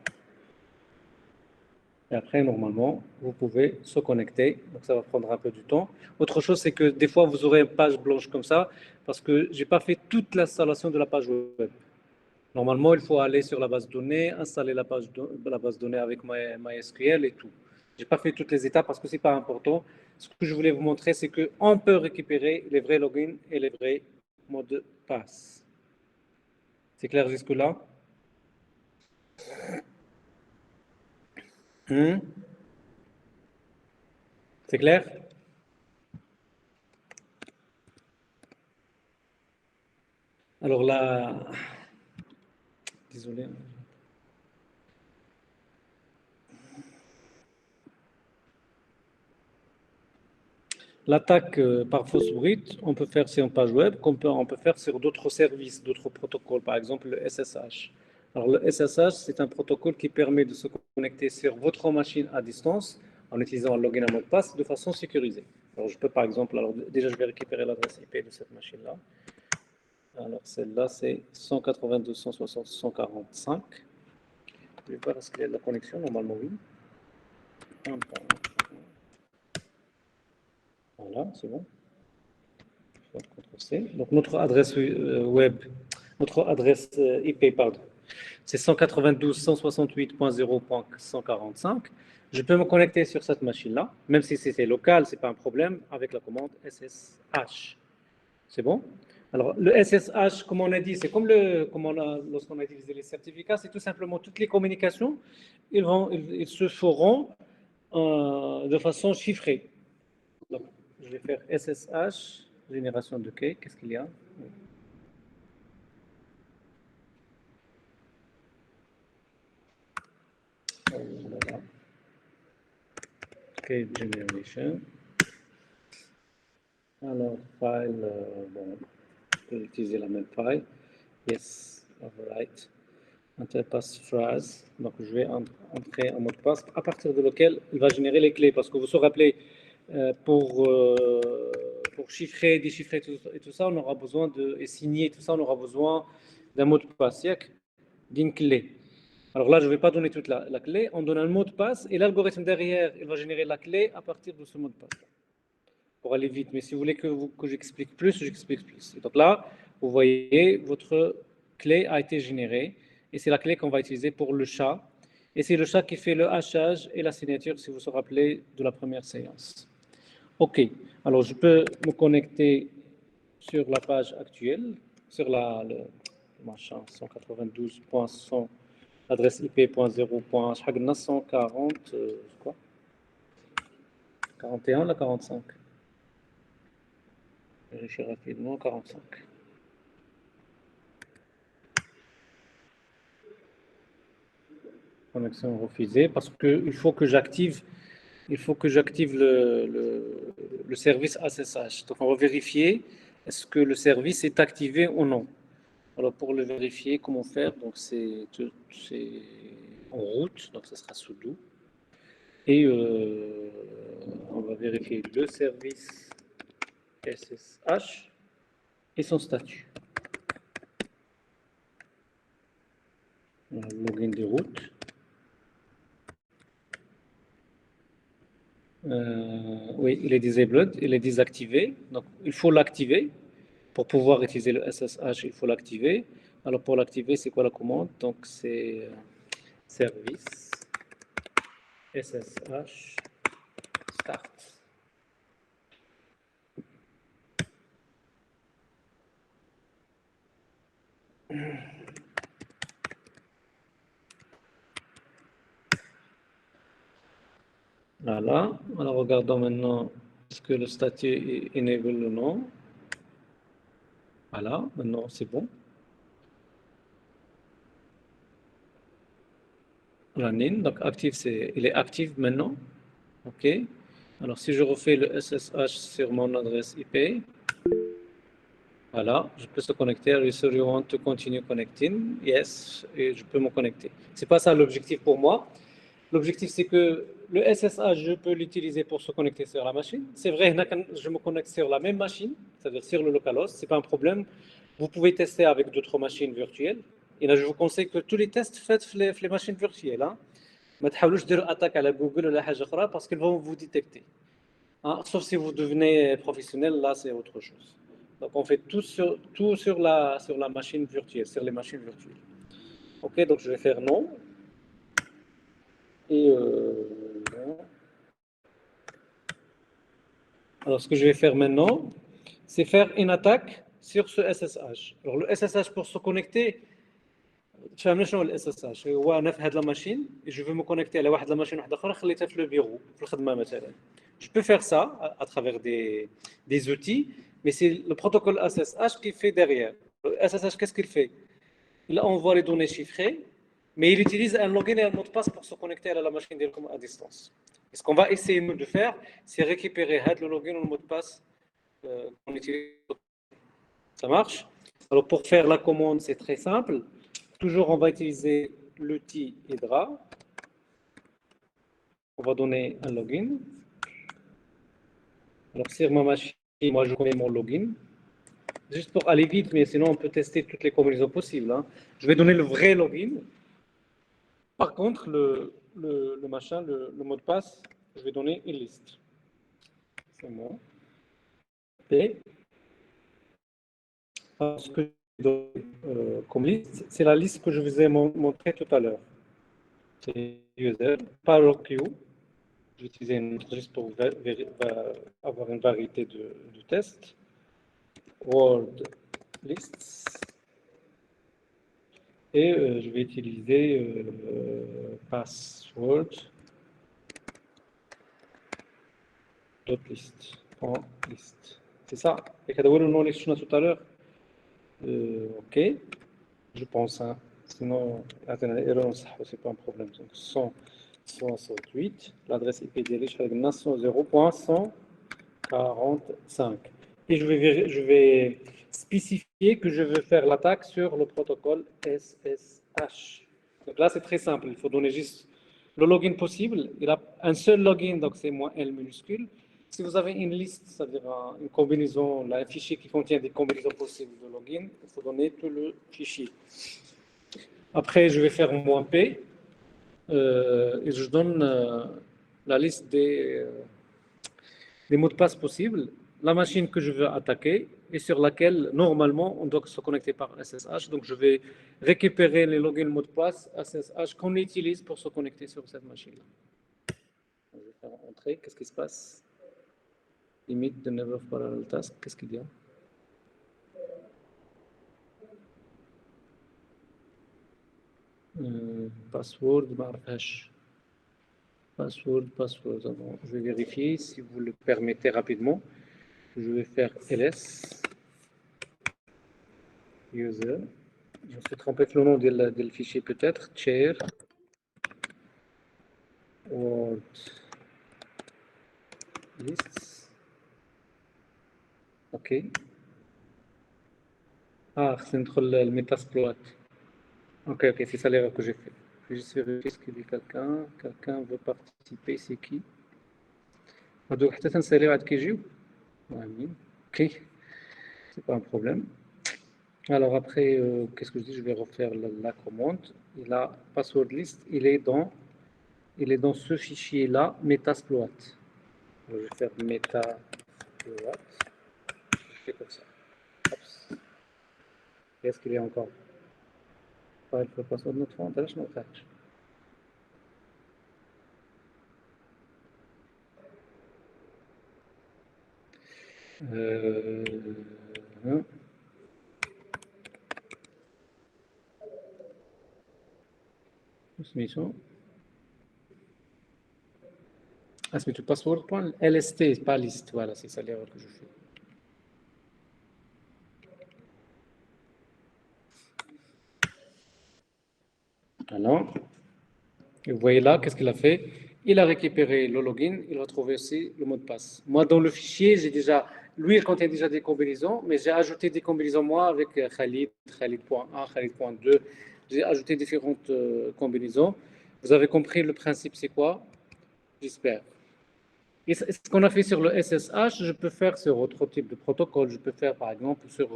S1: Et après, normalement, vous pouvez se connecter. Donc, ça va prendre un peu du temps. Autre chose, c'est que des fois, vous aurez une page blanche comme ça parce que je n'ai pas fait toute l'installation de la page web. Normalement, il faut aller sur la base de données, installer la base de données avec MySQL et tout. Je n'ai pas fait toutes les étapes parce que ce n'est pas important. Ce que je voulais vous montrer, c'est qu'on peut récupérer les vrais logins et les vrais mots de passe. C'est clair jusque-là? C'est clair? Alors là, désolé. L'attaque par fausse brute, on peut faire sur une page web, on peut faire sur d'autres services, d'autres protocoles, par exemple le SSH. Alors le SSH, c'est un protocole qui permet de se connecter sur votre machine à distance en utilisant un login et un mot de passe de façon sécurisée. Alors je peux par exemple, alors déjà je vais récupérer l'adresse IP de cette machine-là. Alors celle-là c'est 192.160.145. Je vais voir est-ce qu'il y a de la connexion, normalement oui. Voilà, c'est bon. Donc notre adresse web, notre adresse IP, pardon, c'est 192.168.0.145. Je peux me connecter sur cette machine-là, même si c'est local, ce n'est pas un problème, avec la commande SSH. C'est bon? Alors, le SSH, comme on a dit, c'est comme lorsqu'on a utilisé les certificats, c'est tout simplement toutes les communications, ils se feront de façon chiffrée. Donc, je vais faire SSH, génération de key, qu'est-ce qu'il y a? Voilà. Key generation. Alors, file, bon, je peux utiliser la même file. Yes, alright. Interpasse phrase. Donc, je vais entrer un mot de passe à partir de lequel il va générer les clés. Parce que vous vous rappelez, pour chiffrer, déchiffrer et tout ça, on aura besoin et signer tout ça, on aura besoin d'un mot de passe, d'une clé. Alors là, je ne vais pas donner toute la clé, on donne un mot de passe et l'algorithme derrière, il va générer la clé à partir de ce mot de passe. pour aller vite. Mais si vous voulez que j'explique plus, j'explique plus. Et donc là, vous voyez, votre clé a été générée. Et c'est la clé qu'on va utiliser pour le chat. Et c'est le chat qui fait le hachage et la signature, si vous vous rappelez, de la première séance. OK. Alors, je peux me connecter sur la page actuelle, sur le machin 192.100, adresse IP.0.140, quoi 41 là, 45. Vérifier rapidement, 45. Connexion refusée, parce qu'il faut que j'active le service SSH. Donc, on va vérifier est-ce que le service est activé ou non. Alors, pour le vérifier, comment faire? Donc, c'est en route, donc ça sera sudo. Et on va vérifier le service SSH et son statut. Login de route. Oui, il est disabled, il est désactivé. Donc, il faut l'activer. Pour pouvoir utiliser le SSH, il faut l'activer. Alors, pour l'activer, c'est quoi la commande? Donc, c'est service SSH start. Voilà. Alors, regardons maintenant est-ce que le statut est enable ou non. Voilà, maintenant c'est bon. Running, donc actif, il est actif maintenant. OK. Alors, si je refais le SSH sur mon adresse IP, voilà, je peux se connecter. You want to continue connecting? Yes, et je peux me connecter. C'est pas ça l'objectif pour moi. L'objectif, c'est que le SSH, je peux l'utiliser pour se connecter sur la machine. C'est vrai, je me connecte sur la même machine, c'est-à-dire sur le localhost, ce n'est pas un problème. Vous pouvez tester avec d'autres machines virtuelles. Et là, je vous conseille que tous les tests, faites les machines virtuelles. ما تحاولوش ديروا attaque à la Google ولا حاجة أخرى parce qu'ils vont vous détecter. Sauf si vous devenez professionnel, là, c'est autre chose. Donc, on fait tout sur la machine virtuelle, sur les machines virtuelles. OK, donc je vais faire non. Et alors, ce que je vais faire maintenant, c'est faire une attaque sur ce SSH. Alors, le SSH, pour se connecter, فهمنا شنو ال SSH هو انا في هذه لا ماشين جو فو مو كونيكتي على واحد لا ماشين واحده اخرى خليتها في لو بيرو في الخدمه مثلا je peux faire ça à travers des outils mais c'est le protocole SSH qui fait derrière. Le SSH, qu'est-ce qu'il fait? Il envoie les données chiffrées mais il utilise un login et un mot de passe pour se connecter à la machine ديالكم à distance. Et ce qu'on va essayer de faire, c'est récupérer le login ou le mot de passe qu'on utilise. Ça marche? Alors pour faire la commande, c'est très simple. Toujours, on va utiliser l'outil Hydra. On va donner un login. Alors sur ma machine, moi je connais mon login. Juste pour aller vite, mais sinon on peut tester toutes les combinaisons possibles. Je vais donner le vrai login. Par contre, le machin, le mot de passe, je vais donner une liste. C'est moi. Et ce que je donne comme liste, c'est la liste que je vous ai montré tout à l'heure. C'est user, PowerQueue. Je vais utiliser une autre juste pour avoir une variété de tests. Word lists. Et je vais utiliser password .list. C'est ça. Et quand le nom est tout à l'heure. OK. Je pense. Sinon, c'est pas un problème. Donc, 168. L'adresse IP de 0.145. Et je vais spécifier que je veux faire l'attaque sur le protocole SSH. Donc là, c'est très simple. Il faut donner juste le login possible. Il a un seul login, donc c'est moins L minuscule. Si vous avez une liste, c'est-à-dire une combinaison, un fichier qui contient des combinaisons possibles de login, il faut donner tout le fichier. Après, je vais faire moins P. Et je donne la liste des mots de passe possibles, la machine que je veux attaquer et sur laquelle, normalement, on doit se connecter par SSH. Donc, je vais récupérer les logins mots de passe SSH qu'on utilise pour se connecter sur cette machine-là. Je vais faire entrer. Qu'est-ce qui se passe? Limite de never parallel task. Qu'est-ce qu'il y a? Password, hash. Password. Alors, je vais vérifier si vous le permettez rapidement. Je vais faire ls user. Je me suis trompé avec le nom du fichier peut-être. Chair word lists. OK. Ah, c'est entre le Metasploit. OK, c'est ça l'erreur que j'ai fait. Je vais juste vérifier ce qu'il dit quelqu'un. Quelqu'un veut participer, c'est qui? Donc, peut-être un salaire à qui joue. OK, c'est pas un problème. Alors après, qu'est-ce que je dis? Je vais refaire la commande. Et là, password list, il est dans ce fichier-là, Metasploit. Je vais faire Metasploit. Je fais comme ça. Est-ce qu'il y a encore? File for password not found. Là, je m'en cache. Soumission. Ah, c'est le password.lst, pas liste. Voilà, c'est ça l'erreur que je fais. Alors, et vous voyez là, qu'est-ce qu'il a fait? Il a récupéré le login, il a trouvé aussi le mot de passe. Moi, dans le fichier, j'ai déjà, lui, il contient déjà des combinaisons, mais j'ai ajouté des combinaisons, moi, avec Khalid, Khalid.1, Khalid.2. J'ai ajouté différentes combinaisons. Vous avez compris le principe, c'est quoi? J'espère. Et ce qu'on a fait sur le SSH, je peux faire sur autre type de protocole. Je peux faire, par exemple, sur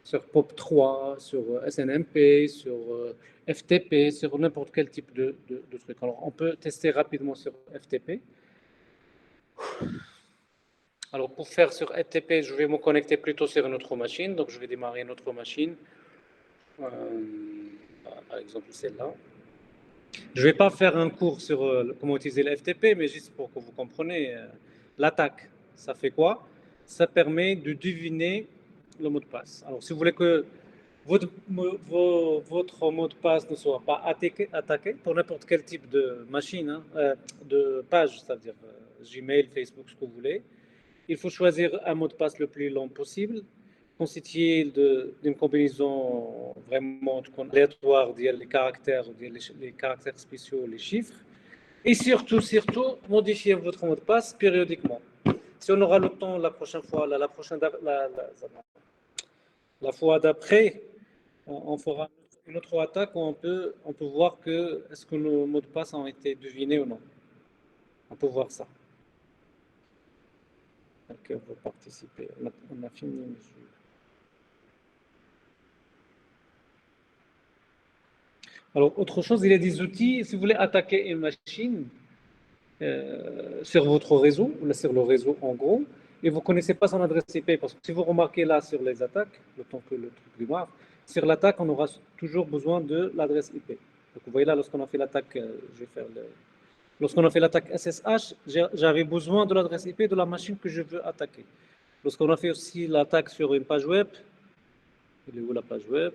S1: POP3, sur SNMP, sur FTP, sur n'importe quel type de truc. Alors, on peut tester rapidement sur FTP. Alors, pour faire sur FTP, je vais me connecter plutôt sur une autre machine. Donc, je vais démarrer une autre machine. Par exemple, celle-là. Je ne vais pas faire un cours sur comment utiliser le FTP, mais juste pour que vous compreniez, l'attaque, ça fait quoi? Ça permet de deviner le mot de passe. Alors, si vous voulez que votre mot de passe ne soit pas attaqué pour n'importe quel type de machine, de page, c'est-à-dire Gmail, Facebook, ce que vous voulez, il faut choisir un mot de passe le plus long possible, constitué d'une combinaison vraiment aléatoire, les caractères spéciaux, les chiffres, et surtout, modifier votre mot de passe périodiquement. Si on aura le temps la prochaine fois, la fois d'après, on fera une autre attaque où on peut voir que est-ce que nos mots de passe ont été devinés ou non. On peut voir ça. Donc, vous participez. On a fini, monsieur. Alors, autre chose, il y a des outils. Si vous voulez attaquer une machine sur votre réseau, ou sur le réseau en gros, et vous ne connaissez pas son adresse IP, parce que si vous remarquez là sur les attaques, le temps que le truc démarre, sur l'attaque, on aura toujours besoin de l'adresse IP. Donc, vous voyez là, lorsqu'on a fait l'attaque, je vais faire lorsqu'on a fait l'attaque SSH, j'avais besoin de l'adresse IP de la machine que je veux attaquer. Lorsqu'on a fait aussi l'attaque sur une page web, elle est où la page web?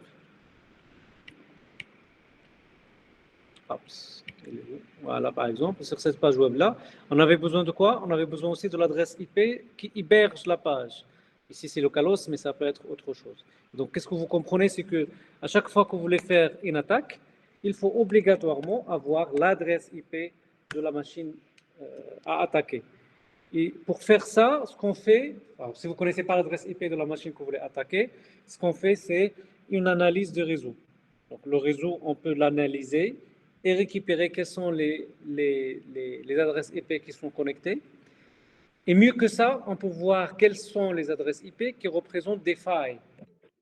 S1: Voilà, par exemple, sur cette page web-là, on avait besoin de quoi? On avait besoin aussi de l'adresse IP qui héberge la page. Ici, c'est localhost, mais ça peut être autre chose. Donc, qu'est-ce que vous comprenez? C'est que à chaque fois que vous voulez faire une attaque, il faut obligatoirement avoir l'adresse IP de la machine à attaquer. Et pour faire ça, ce qu'on fait, alors, si vous ne connaissez pas l'adresse IP de la machine que vous voulez attaquer, ce qu'on fait, c'est une analyse de réseau. Donc, le réseau, on peut l'analyser et récupérer quelles sont les adresses IP qui sont connectées. Et mieux que ça, on peut voir quelles sont les adresses IP qui représentent des failles,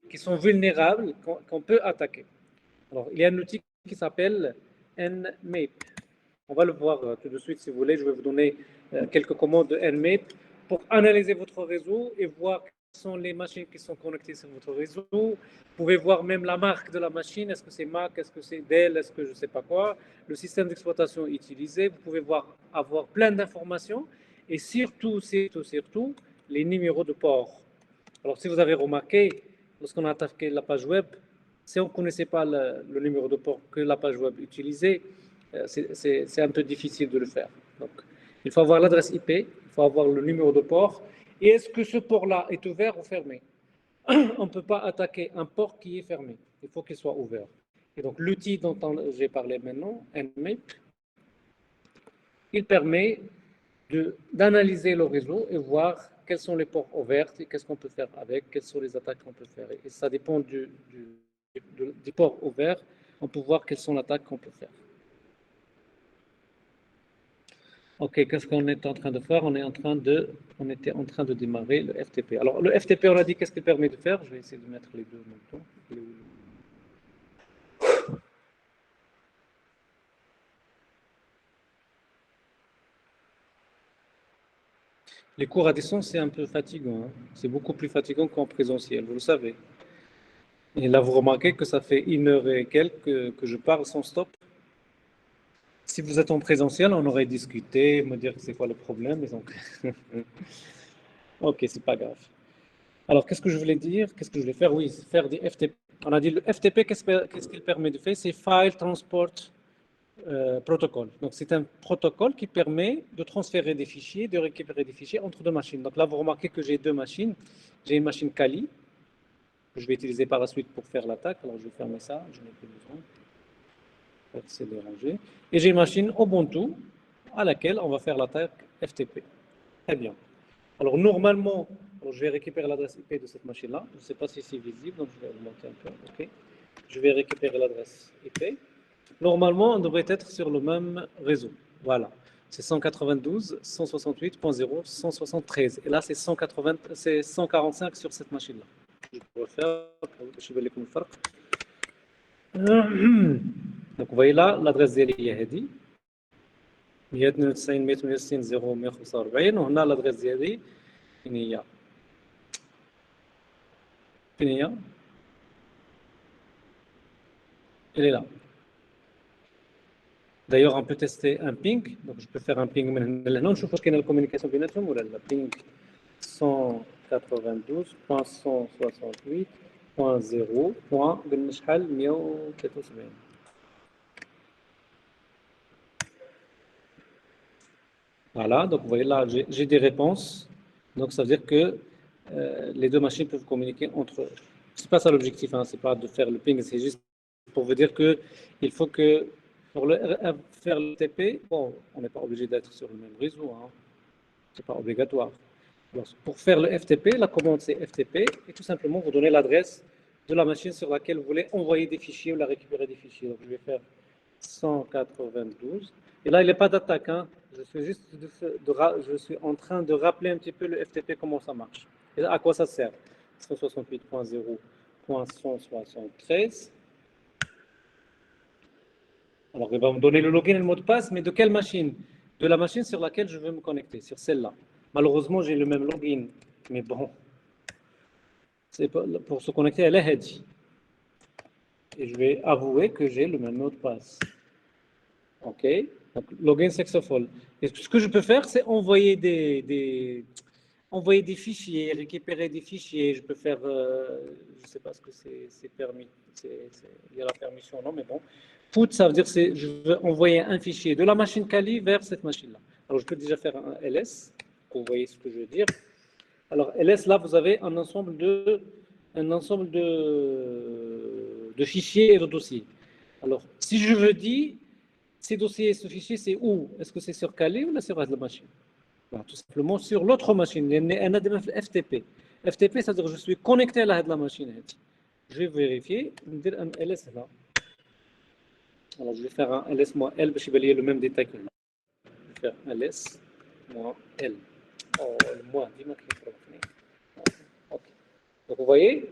S1: qui sont vulnérables, qu'on peut attaquer. Alors, il y a un outil qui s'appelle Nmap. On va le voir tout de suite si vous voulez. Je vais vous donner quelques commandes de Nmap pour analyser votre réseau et voir quelles sont les machines qui sont connectées sur votre réseau. Vous pouvez voir même la marque de la machine, est-ce que c'est Mac, est-ce que c'est Dell, est-ce que je ne sais pas quoi, le système d'exploitation utilisé. Vous pouvez avoir plein d'informations et surtout, les numéros de port. Alors, si vous avez remarqué, lorsqu'on a attaqué la page web, si on ne connaissait pas le numéro de port que la page web utilisait, c'est un peu difficile de le faire. Donc, il faut avoir l'adresse IP, il faut avoir le numéro de port. Et est-ce que ce port-là est ouvert ou fermé? On ne peut pas attaquer un port qui est fermé. Il faut qu'il soit ouvert. Et donc, l'outil dont j'ai parlé maintenant, Nmap, il permet d'analyser le réseau et voir quels sont les ports ouverts et qu'est-ce qu'on peut faire avec, quelles sont les attaques qu'on peut faire. Et ça dépend du port ouvert, on peut voir quelles sont les attaques qu'on peut faire. Ok, qu'est-ce qu'on est en train de faire? On était en train de démarrer le FTP. Alors, le FTP, on a dit qu'est-ce qu'il permet de faire? Je vais essayer de mettre les deux en même temps. Les cours à distance, c'est un peu fatigant. Hein. C'est beaucoup plus fatigant qu'en présentiel, vous le savez. Et là, vous remarquez que ça fait 1 heure et quelques que je parle sans stop. Si vous êtes en présentiel, on aurait discuté, me dire c'est quoi le problème. Donc... ok, c'est pas grave. Alors, qu'est-ce que je voulais dire? Qu'est-ce que je voulais faire? Oui, faire des FTP. On a dit le FTP, qu'est-ce qu'il permet de faire? C'est File Transport Protocol. Donc, c'est un protocole qui permet de transférer des fichiers, de récupérer des fichiers entre deux machines. Donc là, vous remarquez que j'ai deux machines. J'ai une machine Kali, que je vais utiliser par la suite pour faire l'attaque. Alors, je vais fermer ça, je n'ai plus besoin. C'est dérangé. Et j'ai une machine Ubuntu à laquelle on va faire l'attaque FTP. Très bien. Alors, normalement, je vais récupérer l'adresse IP de cette machine-là. Je ne sais pas si c'est visible, donc je vais augmenter un peu. OK. Je vais récupérer l'adresse IP. Normalement, on devrait être sur le même réseau. Voilà. C'est 192.168.0, 173. Et là, c'est 145 sur cette machine-là. Je peux refaire. Je vais les faire. Donc, vous voyez là, l'adresse ديالي هي هذه 192.168.0.145 وهنا l'adresse ديالي فين هي elle est là. D'ailleurs, on peut tester un ping. Donc, je peux faire un ping من هنا لهنا ونشوف واش كاينه الكوميونيكاسيون بيناتهم ولا لا. ping 192.168.0. قلنا شحال 173. Voilà, donc vous voyez là, j'ai des réponses. Donc ça veut dire que les deux machines peuvent communiquer entre eux. Ce n'est pas ça l'objectif, hein, ce n'est pas de faire le ping, c'est juste pour vous dire qu'il faut que pour faire le TP, bon, on n'est pas obligé d'être sur le même réseau, hein, ce n'est pas obligatoire. Alors, pour faire le FTP, la commande c'est FTP et tout simplement vous donnez l'adresse de la machine sur laquelle vous voulez envoyer des fichiers ou la récupérer des fichiers. Donc je vais faire 192. Et là, il n'est pas d'attaque. Hein. Je suis en train de rappeler un petit peu le FTP, comment ça marche. Et à quoi ça sert? 168.0.173. Alors, il va me donner le login et le mot de passe, mais de quelle machine? De la machine sur laquelle je veux me connecter, sur celle-là. Malheureusement, j'ai le même login, mais bon. Pour se connecter à la Hadi. Et je vais avouer que j'ai le même mot de passe. OK. Donc, login successful. Et ce que je peux faire, c'est envoyer des fichiers, récupérer des fichiers. Je peux faire, je ne sais pas ce que c'est permis. Il y a la permission, non, mais bon. Put, ça veut dire que je veux envoyer un fichier de la machine Kali vers cette machine-là. Alors, je peux déjà faire un ls, pour vous voyez ce que je veux dire. Alors, ls, là, vous avez un ensemble de fichiers et de dossiers. Alors, si je veux dire, ces dossiers et ce fichier, c'est où? Est-ce que c'est sur Kali ou là sur la machine? Ben, tout simplement sur l'autre machine. On a des FTP. FTP, c'est-à-dire que je suis connecté à la machine. Je vais vérifier. Je vais dire un ls là. Alors, je vais faire un ls moins L, parce que je vais le même détail que là. Je vais faire ls moins L. Oh, le moins, dis-moi qu'il faut retenir. OK. Donc, vous voyez,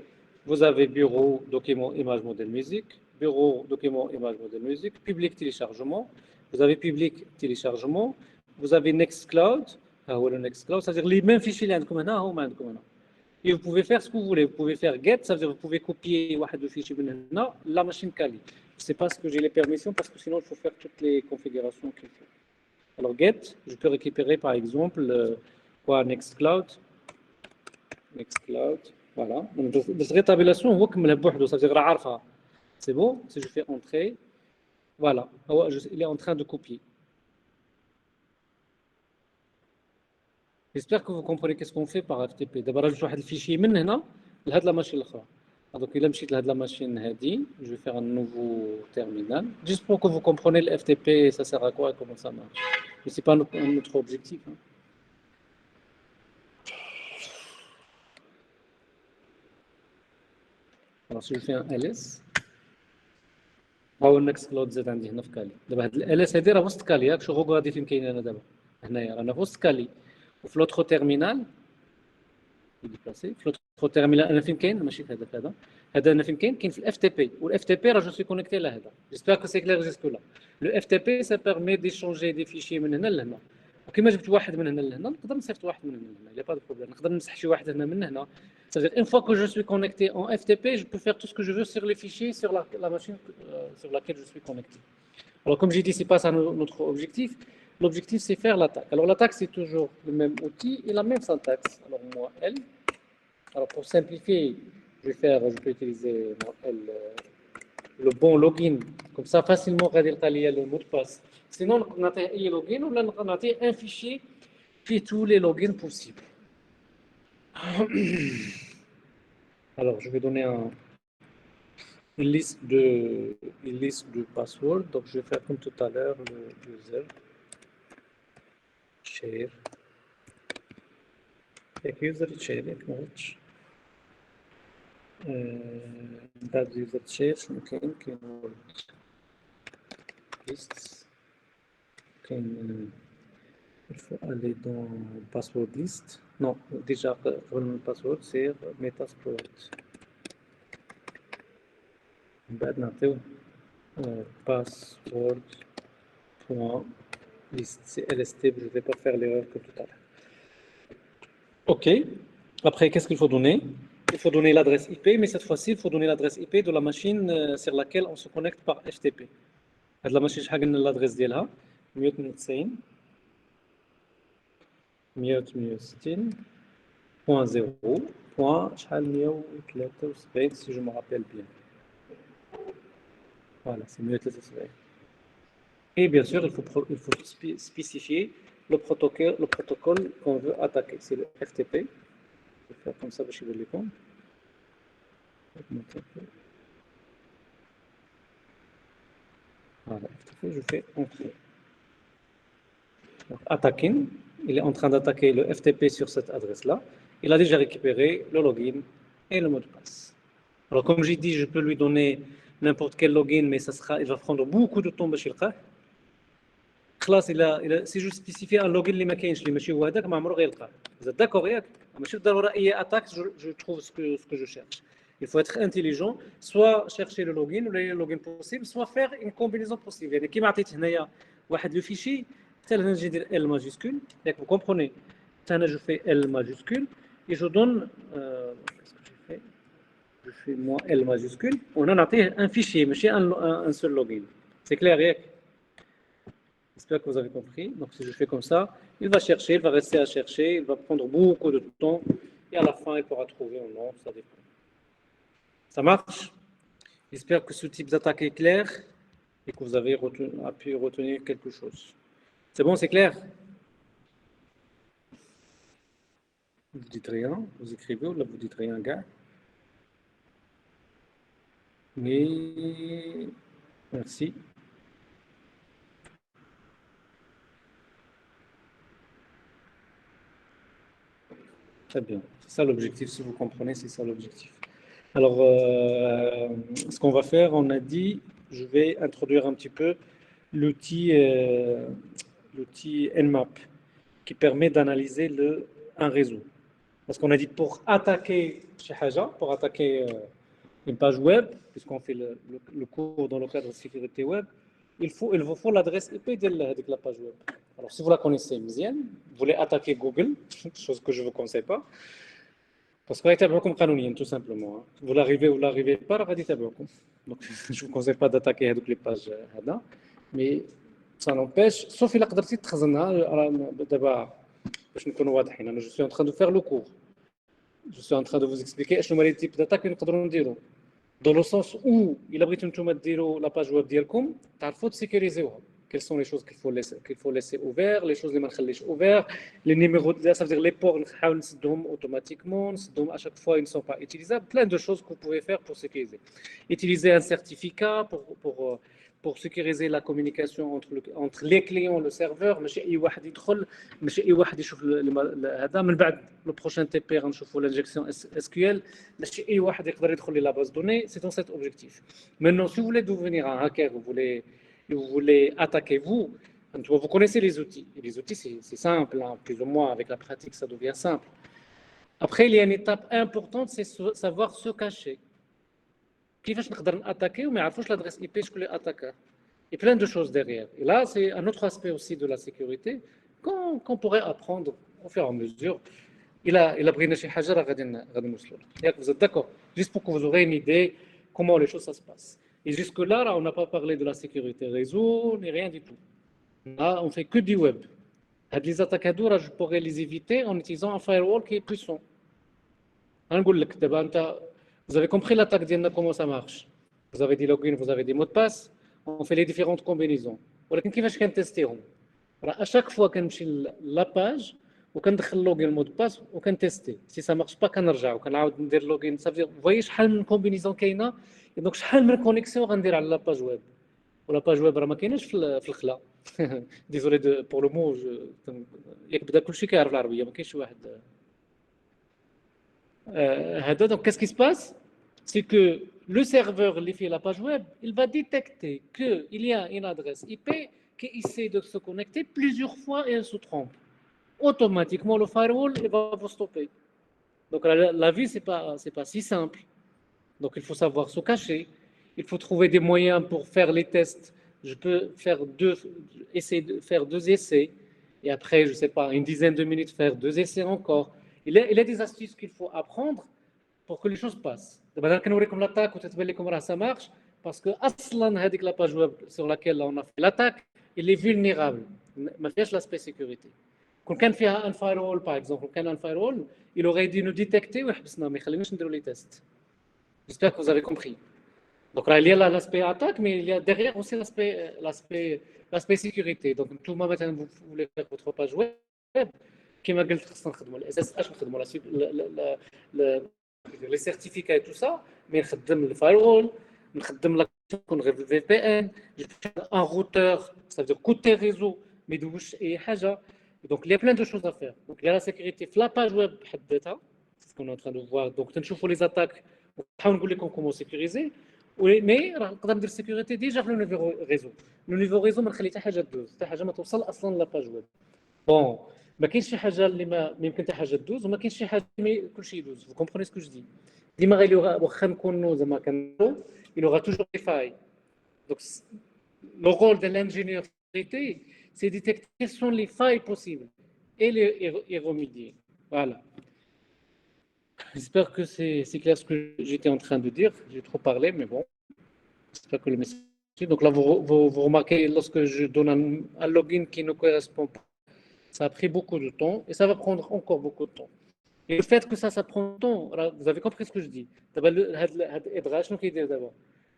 S1: vous avez bureau, document, image, modèle, musique. Bureau, document, image, modèle, musique. Public, téléchargement. Vous avez public, téléchargement. Vous avez Nextcloud. le Nextcloud, c'est-à-dire les mêmes fichiers اللي عندكم هنا هما عندكم هنا. Et vous pouvez faire ce que vous voulez. Vous pouvez faire get, ça veut dire vous pouvez copier واحد fichier من هنا la machine Kali. Je ne sais pas ce que j'ai les permissions parce que sinon il faut faire toutes les configurations qu'il faut. Alors get, je peux récupérer par exemple Nextcloud, voilà. Donc cette rétabulation هو كملها بوحده, ça veut dire راه عارفها. C'est bon, si je fais entrer, voilà, il est en train de copier. J'espère que vous comprenez qu'est-ce qu'on fait par FTP. D'abord, je vais faire un fichier من هنا لهاد la machine الأخرى. Donc, il a مشيت لهاد la machine هادي, je vais faire un nouveau terminal. Juste pour que vous compreniez le FTP, ça sert à quoi et comment ça marche. Mais c'est pas notre objectif. Hein. Alors, si je fais un ls, هاو النكستكلود زاد عندي هنا في كالي. دابا هاد ls هادي راه وسط كالي, ياك شوفوا غادي فين كاين انا دابا. هنايا رانا في وسط كالي. وفي لوتر تيرمينال déplacé. في لوتر تيرمينال انا فين كاين ماشي في هذا انا فين كاين في الاف تي بي والاف تي بي راه جو سوي كونيكتي لهذا. جيسبر كو سي كلير جوسكو لا. لو اف تي بي سا بيرمي ديشونجي دي فيشي من هنا لهنا. وكما جبت واحد من هنا لهنا نقدر نصيفط واحد من هنا لهنا. يا با دو بروبليم. نقدر نمسح شي واحد هنا من هنا. C'est-à-dire, une fois que je suis connecté en FTP, je peux faire tout ce que je veux sur les fichiers, sur la machine sur laquelle je suis connecté. Alors, comme j'ai dit, ce n'est pas ça notre objectif. L'objectif, c'est faire l'attaque. Alors, l'attaque, c'est toujours le même outil et la même syntaxe. Alors, moi, L. Alors, pour simplifier, je peux utiliser moi, L, le bon login. Comme ça, facilement, on va dire le mot de passe. Sinon, on a un login ou on a un fichier qui tous les logins possibles. Alors, je vais donner une liste de passwords. Donc, je vais faire comme tout à l'heure le user share. User share, بعد user share شنو كاين lists. Il faut aller dans password list. Non, déjà, le password, c'est Metasploit. Maintenant, password.list, c'est LST, je ne vais pas faire l'erreur que tout à l'heure. OK. Après, qu'est-ce qu'il faut donner? Il faut donner l'adresse IP, mais cette fois-ci, il faut donner l'adresse IP de la machine sur laquelle on se connecte par FTP. La machine, je vais l'adresse d'elle. 192 168.0.173 si je me rappelle bien. Voilà, c'est 173. Et bien sûr, il faut spécifier le protocole qu'on veut attaquer. C'est le FTP. Je vais faire comme ça, je vais le compte. Voilà, FTP, je fais entrer. Donc, attacking. Il est en train d'attaquer le FTP sur cette adresse-là. Il a déjà récupéré le login et le mot de passe. Alors, comme j'ai dit, je peux lui donner n'importe quel login, mais il va prendre beaucoup de temps. Si je spécifie un login اللي ما كاينش اللي ماشي هو هذاك ما عمره غيلقاه. Vous êtes d'accord ياك؟ ماشي بالضروره اي attaque je trouve ce que je cherche. Il faut être intelligent, soit chercher le login ou les logins possibles, soit faire une combinaison possible. يعني كيما عطيت هنايا واحد لو فيشي حتى هنا نجي ندير L majuscule, ياك vous comprenez. حتى هنا je fais L majuscule et je donne qu'est-ce que je fais? Je fais moi L majuscule. On a نعطيه un fichier, ماشي un seul login. C'est clair ياك؟ J'espère que vous avez compris. Donc, si je fais comme ça, il va chercher, il va rester à chercher, il va prendre beaucoup de temps et à la fin, il pourra trouver un nom, ça dépend. Ça marche? J'espère que ce type d'attaque est clair et que vous avez pu retenir quelque chose. C'est bon, c'est clair? Vous dites rien, vous écrivez ou là vous dites rien, gars? Mais merci. Très bien. C'est ça l'objectif, si vous comprenez, c'est ça l'objectif. Alors, ce qu'on va faire, on a dit, je vais introduire un petit peu l'outil Nmap qui permet d'analyser un réseau. Parce qu'on a dit pour attaquer chez Haja, pour attaquer une page web, puisqu'on fait le cours dans le cadre de sécurité web, il vous faut l'adresse IP de la page web. Alors, si vous la connaissez, vous voulez attaquer Google, chose que je ne vous conseille pas, parce que يتابعكم قانونيا tout simplement. Vous l'arrivez pas, غادي يتابعكم. Donc, je ne vous conseille pas d'attaquer les pages هذا, mais ça n'empêche, sauf il a قدرتي تخزنها دابا باش نكونوا واضحين. انا je suis en train de faire le cours. Je suis en train de vous expliquer شنو هما les types d'attaques اللي نقدروا نديروا. Dans le sens où il a pris la page web d'Ircom, il faut sécuriser. Quelles sont les choses qu'il faut laisser ouvertes, les choses qui ne sont ouvertes, les numéros, ça veut dire les ports, automatiquement, à chaque fois ils ne sont pas utilisables. Plein de choses que vous pouvez faire pour sécuriser. Utiliser un certificat pour sécuriser la communication entre les clients, le serveur. Le prochain TP, l'injection SQL. La base de données, c'est dans cet objectif. Maintenant, si vous voulez devenir un hacker, vous voulez attaquer vous connaissez les outils. Et les outils, c'est simple, hein, plus ou moins, avec la pratique, ça devient simple. Après, il y a une étape importante, c'est savoir se cacher. كيفاش نقدر ناتاكي وما يعرفوش l'adresse IP شكون اللي attaqueur. Et plein de choses derrière. Et là, c'est un autre aspect aussi de la sécurité qu'on pourrait apprendre au fur et à mesure. Il a pris شي حاجه راه غادي نوصلوا. Vous êtes d'accord? Juste pour que vous aurez une idée comment les choses ça se passe. Et jusque là, on n'a pas parlé de la sécurité réseau ni rien du tout. Là, on fait que du web. Les attaques à dos, je pourrais les éviter en utilisant un firewall qui est puissant. Vous avez compris l'attaque d'Yanna, comment ça marche. Vous avez des logins, vous avez des mots de passe, on fait les différentes combinaisons. ولكن كيفاش كنتستيهم؟ À chaque fois كنمشي la page وكندخل login mot de passe وكنتستي. Si ça marche pas كنرجع وكنعاود ندير login. Ça veut dire vous voyez شحال من combinaison كاينه et donc شحال من connexion غندير على la page web. ولا page web راه ما كايناش في الخلا. Désolé pour le mot, ياك بدا كلشي كيعرف العربيه ما كاينش واحد. Donc qu'est-ce qui se passe? C'est que le serveur qui fait la page web, il va détecter qu'il y a une adresse IP qui essaie de se connecter plusieurs fois et elle se trompe. Automatiquement, le firewall il va vous stopper. Donc la vie, c'est pas si simple. Donc il faut savoir se cacher. Il faut trouver des moyens pour faire les tests. Je peux essayer de faire 2 essais et après, je ne sais pas, une dizaine de minutes, faire 2 essais encore. Il y a des astuces qu'il faut apprendre pour que les choses passent. D'abord, quand on comme l'attaque, ça marche, parce que la page web sur laquelle on a fait l'attaque, il est vulnérable. Ma fiche l'aspect sécurité. Quand on fait un firewall, par exemple, il aurait dû nous détecter, mais il nous les tests. J'espère que vous avez compris. Donc là, il y a l'aspect attaque, mais il y a derrière aussi l'aspect sécurité. Donc, tout le monde, maintenant, vous voulez faire votre page web, كما قلت خصنا نخدموا الاساس اش نخدموا les certificats et tout ça, mais نخدم الفايرول نخدم لا كون غير في بي ان un routeur, ça veut dire côté réseau ما يدوش اي حاجه. Donc il y a plein de choses à faire. Donc il y a la sécurité في la page web بحد ذاتها, c'est ce qu'on est en train de voir. Donc تنشوفوا les attaques ونحاول نقول لكم comment sécuriser. مي راه نقدر ندير سيكوريتي ديجا في لو نيفو ريزو. لو نيفو ريزو ما نخلي حتى حاجه تدوز, حتى حاجه ما توصل اصلا لا باج ويب. بون ما كاينش شي حاجه اللي ما يمكن حتى حاجه تدوز وما كاينش شي حاجه اللي كلشي يدوز. Vous comprenez ce que je dis? ديما غير واخا نكونوا زعما كنقولوا il aura toujours des failles. Donc le rôle de l'ingénieur sécurité, c'est de détecter quelles sont les failles possibles et les remédier. Voilà. J'espère que c'est clair ce que j'étais en train de dire. J'ai trop parlé, mais bon. J'espère que le message. Donc là, vous remarquez, lorsque je donne un login qui ne correspond pas, ça a pris beaucoup de temps et ça va prendre encore beaucoup de temps. Et le fait que ça prend du temps, vous avez compris ce que je dis. هاد الادغال شنو كيدير دابا؟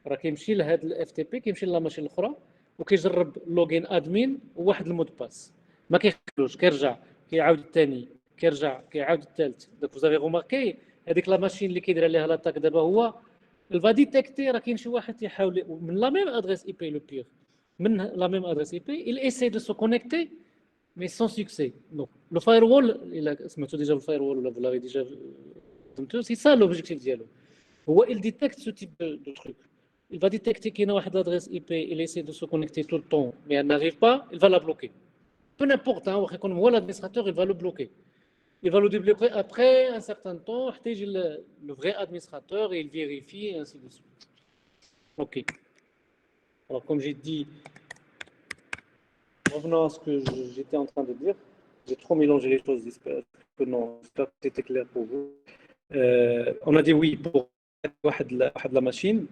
S1: راه كيمشي لهاد الاف تي بي, كيمشي للماشين الاخرى وكيجرب لوغين ادمين وواحد المود باس, ما كيخلوش, كيرجع كيعاود الثاني, كيرجع كيعاود الثالث. دونك vous avez remarqué هذيك لا ماشين اللي كيدير عليها لاتاك دابا هو il va détecter راه كاين شي واحد يحاول من لا ميم ادريس اي بي, لو بير من لا ميم ادريس اي بي, il essaie de se connecter mais sans succès. Donc le firewall, il a سمعتوا déjà le firewall ولا vous l'avez déjà vu, c'est ça l'objectif ديالو. هو il détecte ce type de truc. Il va détecter qu'il y a une adresse IP, il essaie de se connecter tout le temps mais elle n'arrive pas, il va la bloquer. Peu n'importe, hein, l'administrateur il va le bloquer. Il va le débloquer après un certain temps, le vrai administrateur et il vérifie et ainsi de suite. Ok. Alors comme j'ai dit, revenons à ce que j'étais en train de dire. J'ai trop mélangé les choses, j'espère que non, j'espère que c'était clair pour vous. On a dit oui pour la machine.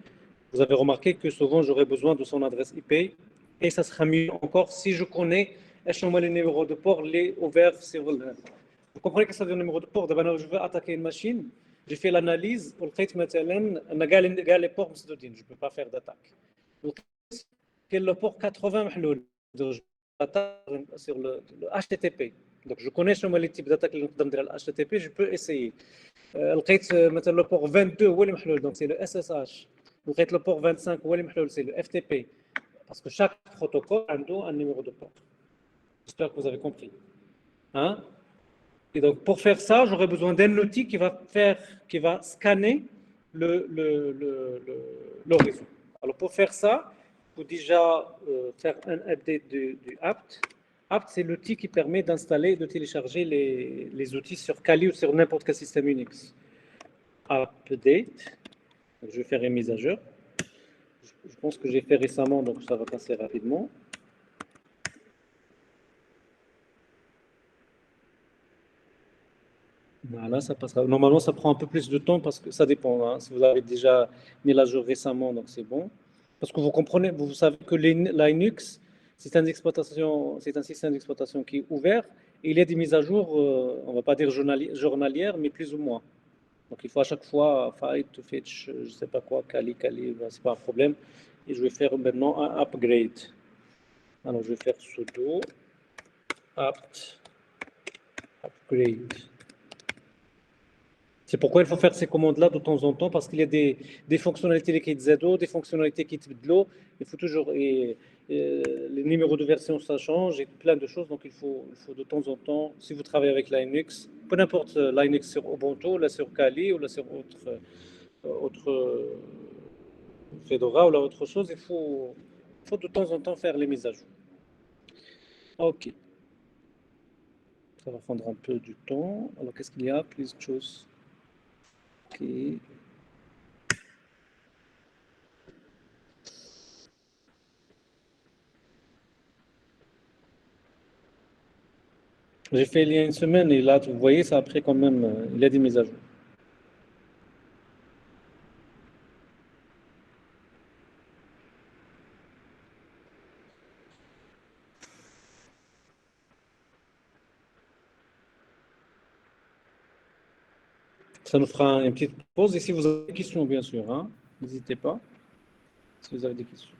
S1: Vous avez remarqué que souvent j'aurai besoin de son adresse IP et ça sera mieux encore si je connais les numéros de port, les ouverts sur le. Vous comprenez que ça veut dire numéro de port. D'abord, je veux attaquer une machine, j'ai fait l'analyse, ولقيت مثلا أنا كاع les ports مسدودين, je ne peux pas faire d'attaque. كاين le port 80 محلول. Sur le HTTP. Donc je connais les types d'attaques اللي نقدر ندير على HTTP, je peux essayer. لقيت مثلا le port 22 هو اللي محلول, donc c'est le SSH. لقيت le port 25 هو اللي محلول, c'est le FTP. Parce que chaque protocole a un numéro de port. J'espère que vous avez compris. Hein? Et donc, pour faire ça, j'aurai besoin d'un outil qui va scanner le réseau. Alors, pour faire ça, il faut déjà faire un update du apt. Apt, c'est l'outil qui permet d'installer et de télécharger les outils sur Kali ou sur n'importe quel système Unix. Update. Donc, je vais faire une mise à jour. Je pense que j'ai fait récemment, donc ça va passer rapidement. Voilà, ça passera. Normalement, ça prend un peu plus de temps parce que ça dépend. Hein. Si vous avez déjà mis la jour récemment, donc c'est bon. Parce que vous comprenez, vous savez que Linux, c'est un système d'exploitation qui est ouvert et il y a des mises à jour, on ne va pas dire journalières, mais plus ou moins. Donc il faut à chaque fois fight to fetch, je ne sais pas quoi, Kali, c'est pas un problème. Et je vais faire maintenant un upgrade. Alors je vais faire sudo apt upgrade. C'est pourquoi il faut faire ces commandes-là de temps en temps, parce qu'il y a des fonctionnalités qui sont des fonctionnalités qui sont de l'eau. Il faut toujours. Les numéros de version, ça change, et plein de choses. Donc, il faut de temps en temps, si vous travaillez avec Linux, peu importe Linux sur Ubuntu, là sur Kali, ou là sur autre Fedora, ou là autre chose, il faut de temps en temps faire les mises à jour. OK. Ça va prendre un peu du temps. Alors, qu'est-ce qu'il y a? Plus de choses. OK. J'ai fait il y a une semaine et là, vous voyez, ça a pris quand même, il y a des mises à jour. Ça nous fera une petite pause. Et si vous avez des questions, bien sûr, hein, n'hésitez pas. Si vous avez des questions.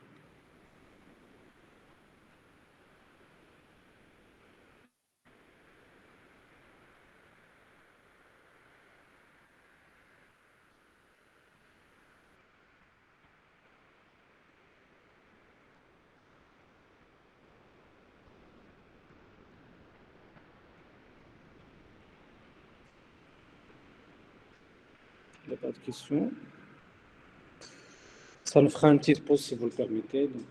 S1: Il n'y a pas de questions. Ça nous fera une petite pause si vous le permettez. Donc.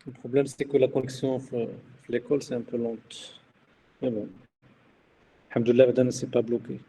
S1: Le problème, c'est que la connexion à l'école, c'est un peu lente. Mais bon. Alhamdoulilah, ne s'est pas bloqué.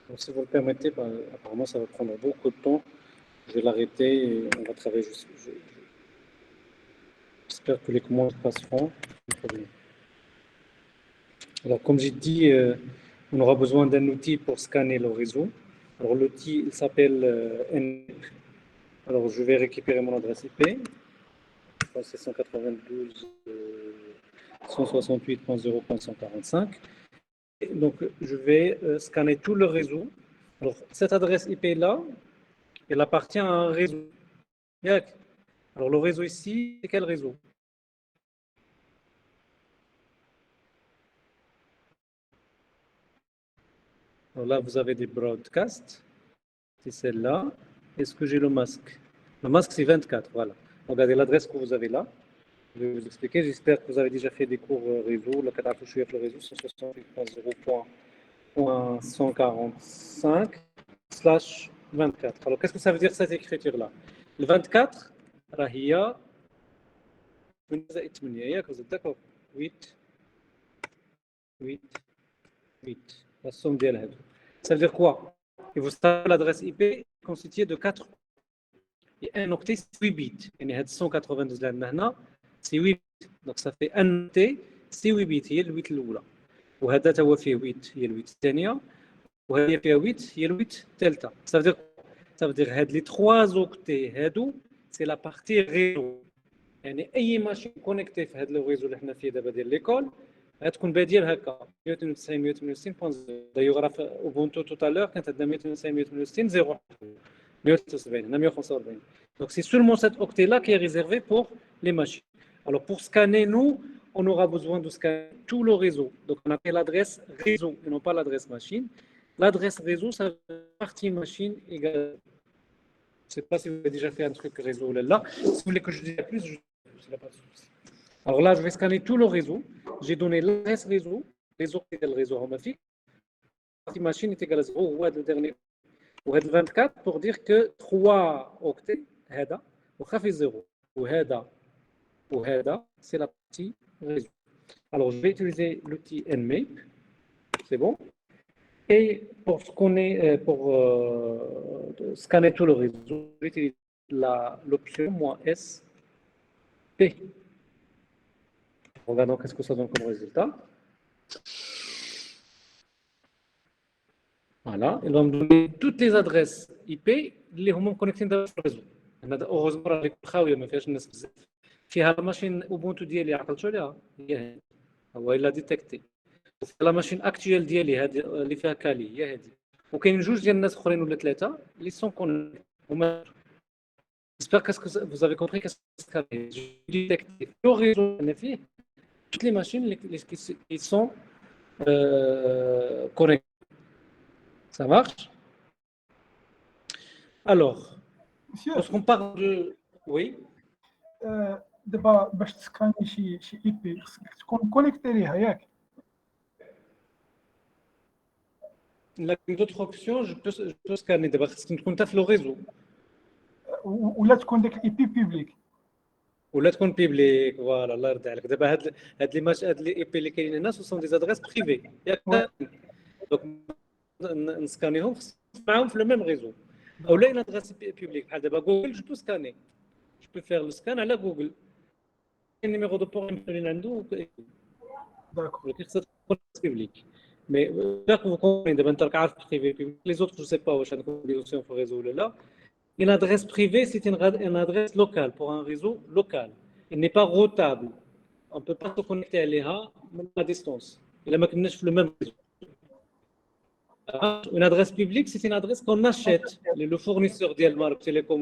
S1: Donc, si vous le permettez, apparemment, ça va prendre beaucoup de temps. Je vais l'arrêter et on va travailler. J'espère que les commandes passeront. Alors, comme j'ai dit, on aura besoin d'un outil pour scanner le réseau. Alors, l'outil, il s'appelle NIP. Alors, je vais récupérer mon adresse IP. Je pense que c'est 192.168.0.145. Donc, je vais scanner tout le réseau. Alors, cette adresse IP-là, elle appartient à un réseau. Alors, le réseau ici, c'est quel réseau? Alors là, vous avez des broadcasts. C'est celle-là. Est-ce que j'ai le masque? Le masque, c'est 24, voilà. Regardez l'adresse que vous avez là. Je vais vous expliquer. J'espère que vous avez déjà fait des cours réseau. Le réseau 168.0.145/24. Alors, qu'est-ce que ça veut dire cette écriture-là? Le 24, Rahia, vous êtes d'accord? 8, 8, 8. La somme d'elle. Ça veut dire quoi? Et vous savez, l'adresse IP constituée de 4 et un octet, c'est 8 bits. Et 192 là, c'est 8 bits. Donc ça fait un octet, c'est 8 bits. هي ال 8 الأولى. وهذا هو فيه 8 هي ال 8 الثانية. وهذه فيها 8 هي ال 8 الثالثة. Ça veut dire هاد les 3 octets هادو c'est la partie réseau. يعني أي ماشين كونيكتي في هذا الريزو اللي حنا فيه دابا ديال ليكول غتكون باديه هكا 192.168.0. دايوغ في اوبونتو توتالور كانت عندنا 192.168.0. 173 هنا 145. Donc c'est seulement cet octet là qui est réservé pour les machines. Alors pour scanner, nous on aura besoin de scanner tout le réseau. Donc on appelle l'adresse réseau et non pas l'adresse machine. L'adresse réseau, ça veut dire partie machine égale. Je ne sais pas si vous avez déjà fait un truc réseau là. Si vous voulez que je dise plus, je ne pas de souci. Alors là, je vais scanner tout le réseau. J'ai donné l'adresse réseau, les octets du réseau homofique. La partie machine est égale à 0, ou le dernier. Ou le 24 pour dire que 3 octets, هذا, وخافي 0. Ou هذا, c'est la partie réseau. Alors je vais utiliser l'outil Nmap. C'est bon. Et pour scanner tout le réseau, je vais utiliser l'option -SP. Regardons qu'est-ce que ça donne comme résultat. Voilà, il va me donner toutes les adresses IP اللي هما connectés dans le réseau. Heureusement راه ليك خاويه ما فيهاش الناس بزاف. فيها الماشين اوبونتو ديالي عقلتوا عليها هي هو الا ديتيكتي. لا ماشين اكتويال ديالي هذه اللي فيها كالي هي هذه. وكاين جوج ديال الناس اخرين ولا ثلاثه اللي سون كون هما. J'espère que vous avez compris qu'est-ce que c'est détecté le réseau en effet toutes les machines qui sont connectées. Ça marche? Alors, lorsqu'on parle de... Oui.
S3: دابا باش تسكاني شي اي بي خصك تكون كونيكتي ليها ياك.
S1: D'autres options, je peux scanner دابا خصك تكون انت في لو ريزو
S3: ولا تكون داك الاي بي بيبليك
S1: ولا تكون بيبليك. فوالا الله يرضي عليك. دابا هاد لي اي بي اللي كاينين هنا سو سون دي ادريس بريفي ياك. دونك نسكانيهم معاهم في لو ميم ريزو. او لا une adresse publique بحال دابا جوجل جو بو سكاني. Je peux faire le scan على جوجل. النيميرو دو بور اللي عنده
S3: داكور.
S1: ولكن خصها تكون بيبليك. Mais là, vous comprenez, les autres, je ne sais pas, des options pour réseau là. Une adresse privée, c'est une adresse locale pour un réseau local. Il n'est pas routable. On ne peut pas se connecter à l'EHA à distance. Il a le même réseau. Une adresse publique, c'est une adresse qu'on achète. Le fournisseur d'Elmar, Télécom,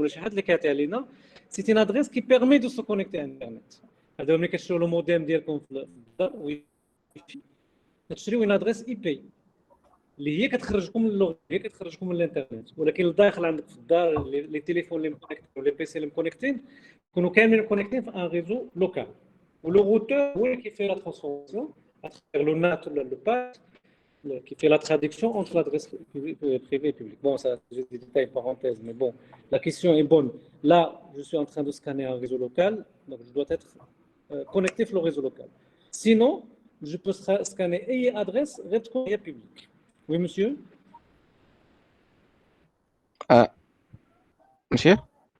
S1: c'est une adresse qui permet de se connecter à Internet. Alors, le modem d'Elcom, تشريوا une adresse IP اللي هي كتخرجكم من اللغه هي كتخرجكم من الانترنت. ولكن الداخل عندك في الدار لي تليفون اللي مكونيكتين ولا بيسي اللي مكونيكتين يكونوا كاملين مكونيكتين في ان ريزو لوكال. ولو روتور هو اللي كيفي لا ترانسفورماسيون اترافير لو نات ولا لو باس qui fait la traduction entre l'adresse privée et publique. Bon, ça, j'ai des détails parenthèses, mais bon, la question est bonne. Là, je suis en train de scanner un réseau local, donc je dois être connecté sur le réseau local. Sinon, je peux scanner une adresse publique. Oui, monsieur?
S4: ماشي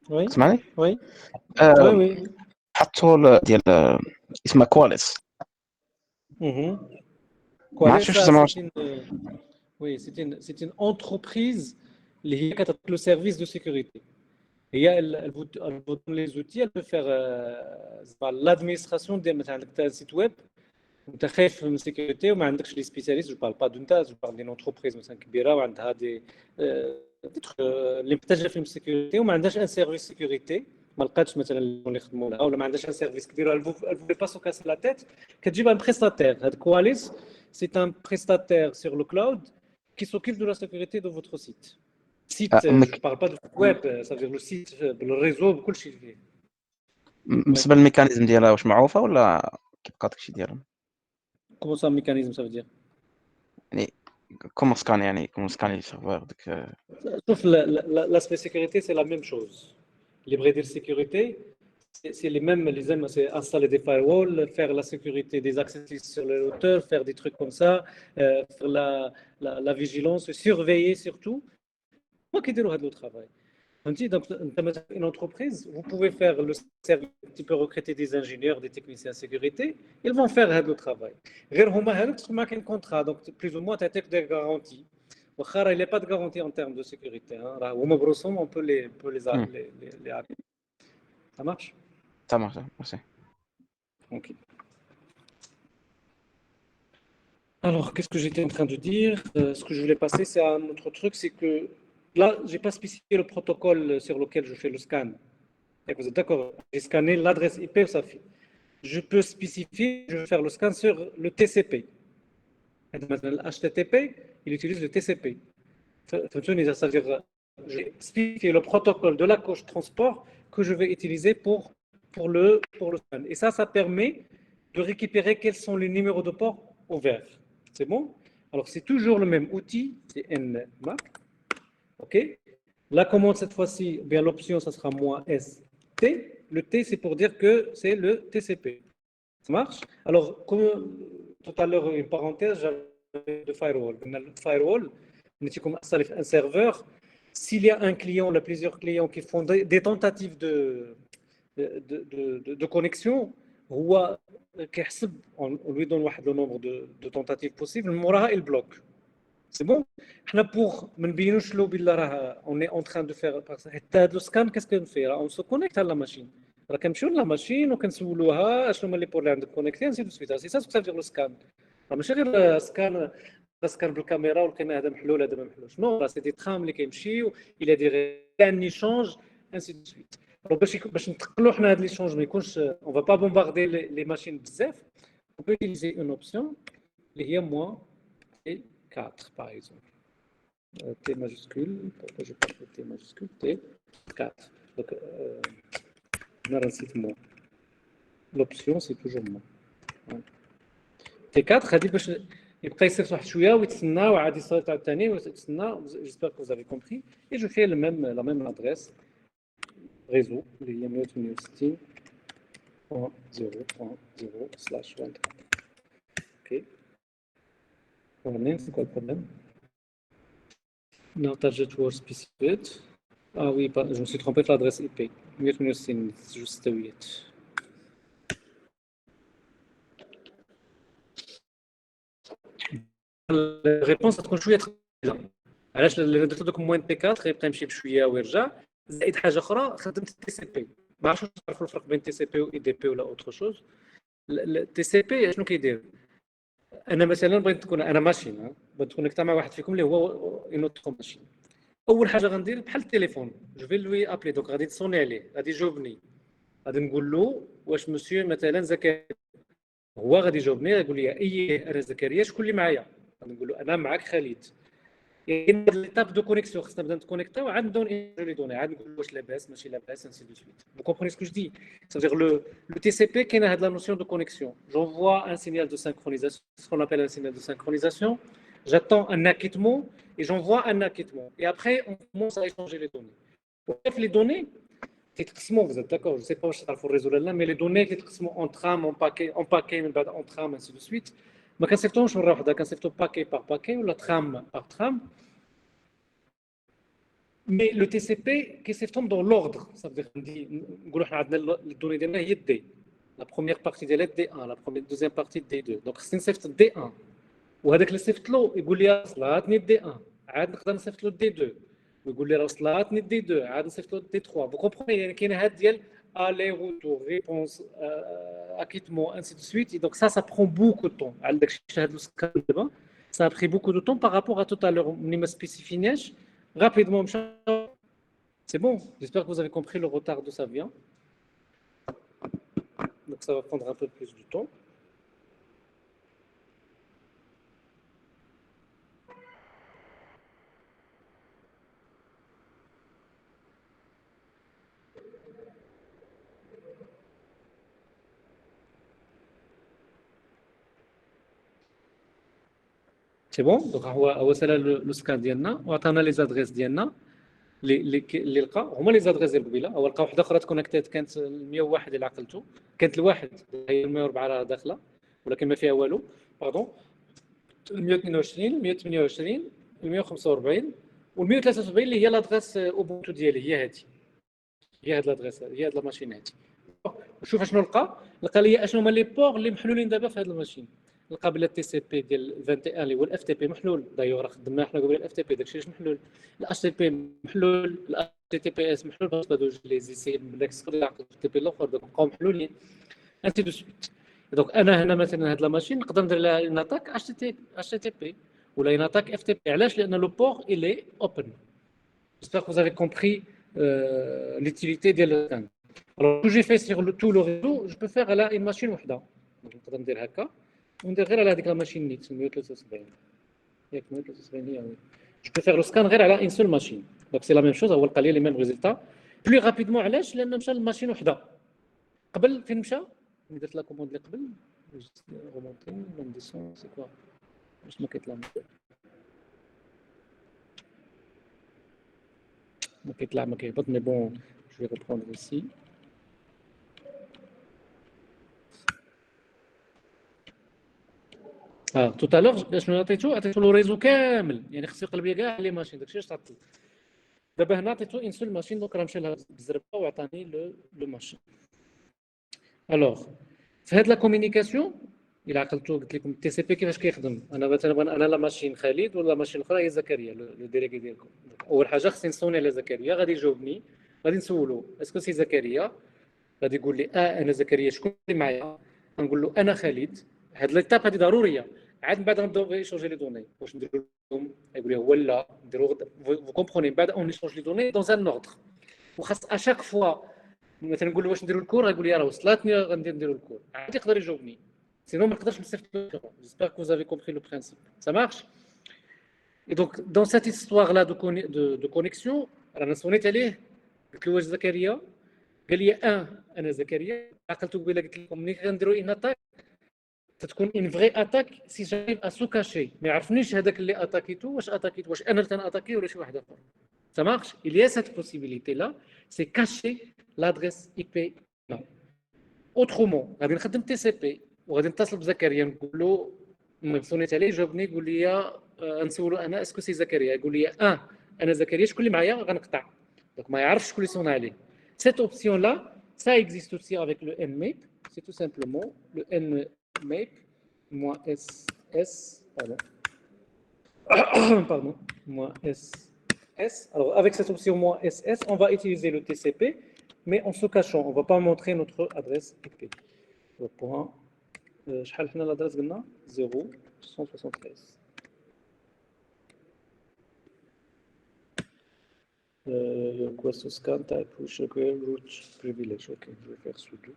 S1: Oui,
S4: تسمعني
S1: oui,
S4: آه،
S1: oui, oui.
S4: حطوا ديال اسمها كواليس
S1: Mhm.
S4: ما
S1: Qualys,
S4: عرفتش واش
S1: ça,
S4: زعما
S1: oui, c'est une entreprise qui a le service de sécurité. Et elle vous donne les outils, elle peut faire l'administration d'un site web. Tu as une sécurité, mais tu as des spécialistes, je ne parle pas d'une tasse, je parle d'une entreprise qui a اللي محتاجه في السيكوريتي وما عندهاش ان سيرفيس سيكوريتي ما لقاتش مثلا اللي يخدموا لها ولا ما عندهاش ان سيرفيس كبير elle pas se casser la tête كتجيب un prestataire هاد Qualys c'est un prestataire sur le cloud qui s'occupe de la sécurité de votre site je parle pas de web ça veut dire le site le réseau بكل شيء فيه
S4: بالنسبه للميكانيزم ديالها واش معروفه ولا كيبقى داكشي ديالهم
S1: comment ça mécanisme ça veut dire
S4: يعني كومون سكان السيرفر ديك
S1: sauf l'aspect sécurité c'est la même chose libre de sécurité c'est les mêmes, c'est installer des firewalls, faire la sécurité des accès sur le routeur, faire des trucs comme ça, faire la vigilance, surveiller surtout. Moi qui déroule le travail. Donc, une entreprise, vous pouvez faire le service, tu peux recruter des ingénieurs, des techniciens de sécurité, ils vont faire le travail. Un contrat, donc plus ou moins, tu as des garanties. Il n'y a pas de garantie en termes de sécurité. On peut les appeler. Ça marche?
S4: Ça marche, merci.
S1: Ok. Alors, qu'est-ce que j'étais en train de dire? Ce que je voulais passer, c'est un autre truc, c'est que là, je n'ai pas spécifié le protocole sur lequel je fais le scan. Et vous êtes d'accord? J'ai scanné l'adresse IP, ça fait. Je peux spécifier, je vais faire le scan sur le TCP. Et maintenant, le HTTP, il utilise le TCP. Ça veut dire, j'ai spécifié le protocole de la couche transport que je vais utiliser pour le scan. Et ça permet de récupérer quels sont les numéros de port ouverts. C'est bon? Alors, c'est toujours le même outil, c'est Nmap. OK? La commande, cette fois-ci, bien l'option, ça sera -ST. Le T, c'est pour dire que c'est le TCP. Ça marche? Alors, comme tout à l'heure, une parenthèse, j'avais de firewall. Le firewall, comme un serveur, s'il y a un client, ou plusieurs clients qui font des tentatives de connexion, on lui donne le nombre de tentatives possibles, il bloque. C'est bon? On est en train de faire le scan, qu'est-ce qu'on fait? On se connecte à la machine. كنمشيو للماشين وكنسولوها اشنو هما لي بور اللي عندك كونيكتي انسي دو سويت سي سا سو دير لو سكان ماشي غير سكان بالكاميرا ولقينا هذا محلول هذا ما محلولش نو سي دي ترام اللي كيمشيو الى دي ان ايشونج انسي دو سويت باش نتقلوا حنا هذا ليشونج ما يكونش اون فا با بومباردي لي ماشين بزاف on peut utiliser une option اللي هي moins T4 par exemple T majuscule pourquoi je parle de T majuscule T4 donc l'option c'est toujours moi T4 غادي باش يبقى يصيفط واحد شويه ويتسنى وعاد يصيفط عاد ثاني ويتسنى j'espère que vous avez compris et je fais la même adresse réseau اللي هي 168.0.0/24 ok c'est quoi le problème non target was specified ah oui je me suis trompé de l'adresse IP 168 juste 8 الريبونس تكون شويه ثقيله علاش درت لكم موين بي 4 غيبقى يمشي بشويه ويرجع زائد حاجه اخرى خدمت التي سي بي ما عرفتش تعرفوا الفرق بين تي سي بي و اي دي بي ولا اوتر شوز التي سي بي شنو كيدير انا مثلا بغيت تكون انا ماشين بغيت تكونيكتا مع واحد فيكم اللي هو اون اوتر ماشين اول حاجه غندير بحال التليفون جو في لوي ابلي دونك غادي تصوني عليه غادي يجاوبني غادي نقول له واش مسيو مثلا زكريا هو غادي يجاوبني يقول لي اي انا زكريا شكون اللي معايا غادي نقول له انا معاك خالد يعني ليتاب دو كونيكسيون خصنا نبدا نكونيكتاو عاد نبداو لي دوني عاد نقول واش لاباس ماشي لاباس انسي دو سويت vous comprenez ce que je dis ça veut dire le TCP كاين هاد la notion de connexion j'envoie un signal de synchronisation ce qu'on appelle un signal de synchronisation j'attends un acquittement et j'envoie un acquittement et après on commence à échanger les données bref les données تتقسموا vous êtes d'accord je sais pas واش تعرفوا الريزو ولا لا mais les données تتقسموا en tram en paquet من بعد en tram ainsi de suite ما كنصيفطوهمش مره واحده كنصيفطو باكي بار باكي ولا ترام بار ترام Mais le TCP, qui se tombe dans l'ordre, ça veut dire les données ديالنا D. La première partie de D1, la deuxième partie D2. Donc c'est une D1. وهذاك اللي صيفط له يقول لي وصلاتني D1 عاد نقدر نصيفط له D2 ويقول لي راه وصلاتني D2 عاد نصيفط له D3. Vous comprenez, يعني كاين هاد ديال aller retour réponse acquittement ainsi de suite. Et donc ça prend beaucoup de temps. على داكشي هاد السكان دابا ça a pris beaucoup de temps par rapport à tout à l'heure ملي ما سبيسيفيناش rapidement. C'est bon, j'espère que vous avez compris le retard d'où ça vient. Donc ça va prendre un peu plus de temps. C'est bon. Donc هو سالا لو سكان ديالنا وعطانا لي زادريس ديالنا اللي لقى هما لي زادريس ديال قبيله. هو لقى وحده اخرى تكونيكتات كانت 101 اللي عقلته، كانت الواحد هي 104 راه داخله ولكن ما فيها والو. باردون 122 128 145 و 173 اللي هي لادريس اوبونتو ديالي هي هذه، هي هاد لادريس، هي هاد الماشين هذه. وشوف شنو لقى لي اشنو هما لي بور اللي محلولين دابا في هاد الماشين. لقى بلا تي سي بي ديال 21 اللي هو الاف تي بي محلول. دايوغ راه خدمنا حنا قبل الاف تي بي داكشي علاش محلول. الاش تي بي محلول، الاش تي بي اس محلول باش هادو لي زيسي بالعكس خدي العقل تي بي الاخر بقاو محلولين انتي دو سويت. دونك انا هنا مثلا هاد لا ماشين نقدر ندير لها ان اتاك اش تي بي ولا ان اتاك اف تي بي. علاش؟ لان لو بور الي اوبن. J'espère que vous avez compris l'utilité de l'scan. Alors, ce que j'ai fait sur tout le réseau, je peux faire à une machine وحده. Donc, نقدر ندير هكا وندير غير على هذيك لا ماشين نيت 173 ياك 173 هي. Je peux faire le scan غير على une seule machine. Donc c'est la même chose. هو لقى لي les mêmes résultats plus rapidement. علاش؟ لأن مشى للماشين وحده. قبل فين مشى؟ ملي درت لا كوموند اللي قبل remonter non descend c'est quoi؟ واش ما كيطلع ما كيطلع ما كيهبط. مي بون je vais reprendre ici. tout à l'heure شنو عطيتو له ريزو كامل، يعني خصو يقلب لي كاع لي ماشين داكشي علاش تعطل. دابا هنا عطيتو ان سول ماشين دونك راه مشى لها بالزربه وعطاني لو ماشين. الوغ في هاد لا كومونيكاسيون الى عقلتو قلت لكم التي سي بي كيفاش كيخدم. انا مثلا انا لا ماشين خالد ولا ماشين اخرى هي زكريا لو ديريكي ديالكم. اول حاجه خصني نصوني على زكريا، غادي يجاوبني، غادي نسولو اسكو سي زكريا، غادي يقول لي انا زكريا شكون اللي معايا، نقول له انا خالد. هاد ليتاب هادي ضروريه. عاد من بعد غنبداو ايشونجي لي دوني. واش نديرو لهم يقول لي هو لا نديرو غدا فو كومبروني. من بعد اون ايشونج لي دوني دون ان اوردر. وخاص اشاك فوا مثلا نقول له واش نديرو الكور غيقول لي راه وصلاتني نديرو الكور. عاد يقدر يجاوبني سينو ما نقدرش نصيفط له. جيسبر كو vous avez compris le principe. Ça marche. Et donc dans cette histoire là de connexion رانا صونيت عليه قلت له واش زكريا، قال لي انا زكريا. عقلته قبيله قلت لكم ملي غنديروا ان اتاك تتكون ان فغي اتاك سي جاريف ا سو كاشي، ما يعرفنيش هذاك اللي اتاكيتو واش واش انا اللي تناتاكي ولا شي واحد اخر. Ça marche. Il y a cette possibilité là, c'est cacher l'adresse IP là. Autrement غادي نخدم تي سي بي وغادي نتصل بزكريا نقول له مبسونيت عليه جاوبني يقول لي نسولو انا اسكو سي زكريا، يقول لي انا زكريا شكون اللي معايا، غنقطع. دونك ما يعرفش شكون اللي صونا عليه. Cette option là, ça existe aussi avec le nmap. C'est tout simplement le nmap moins ss pardon moins ss. Alors avec cette option moins ss, on va utiliser le TCP mais en se cachant. On va pas montrer notre adresse IP. Le point شحال حنا l'adresse قلنا 0.173. Quest scan type push root privilege. Ok, je vais faire sudo.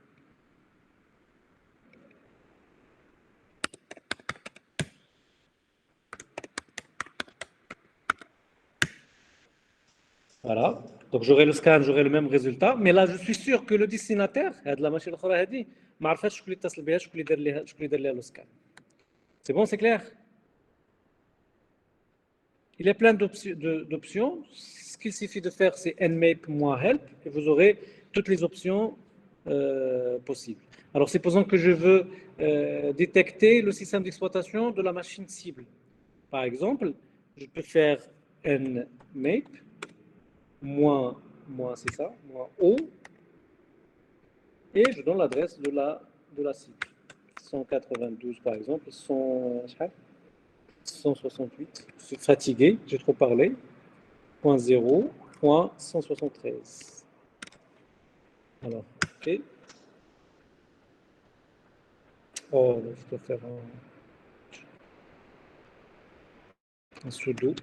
S1: Voilà. Donc j'aurai le scan, j'aurai le même résultat, mais là je suis sûr que le destinataire, هاد la machine الاخرى هادي ما عرفاتش شكون اللي اتصل بها، شكون اللي دار لها le scan. C'est bon, c'est clair? Il y a plein d'options. Ce qu'il suffit de faire, c'est nmap-help et vous aurez toutes les options possibles. Alors, supposons que je veux détecter le système d'exploitation de la machine cible. Par exemple, je peux faire nmap moins c'est ça, moins O, et je donne l'adresse de la cible. 192 par exemple, 168, je suis fatigué, j'ai trop parlé, point 0, point 173. Alors, ok. Oh, je dois faire un sudo.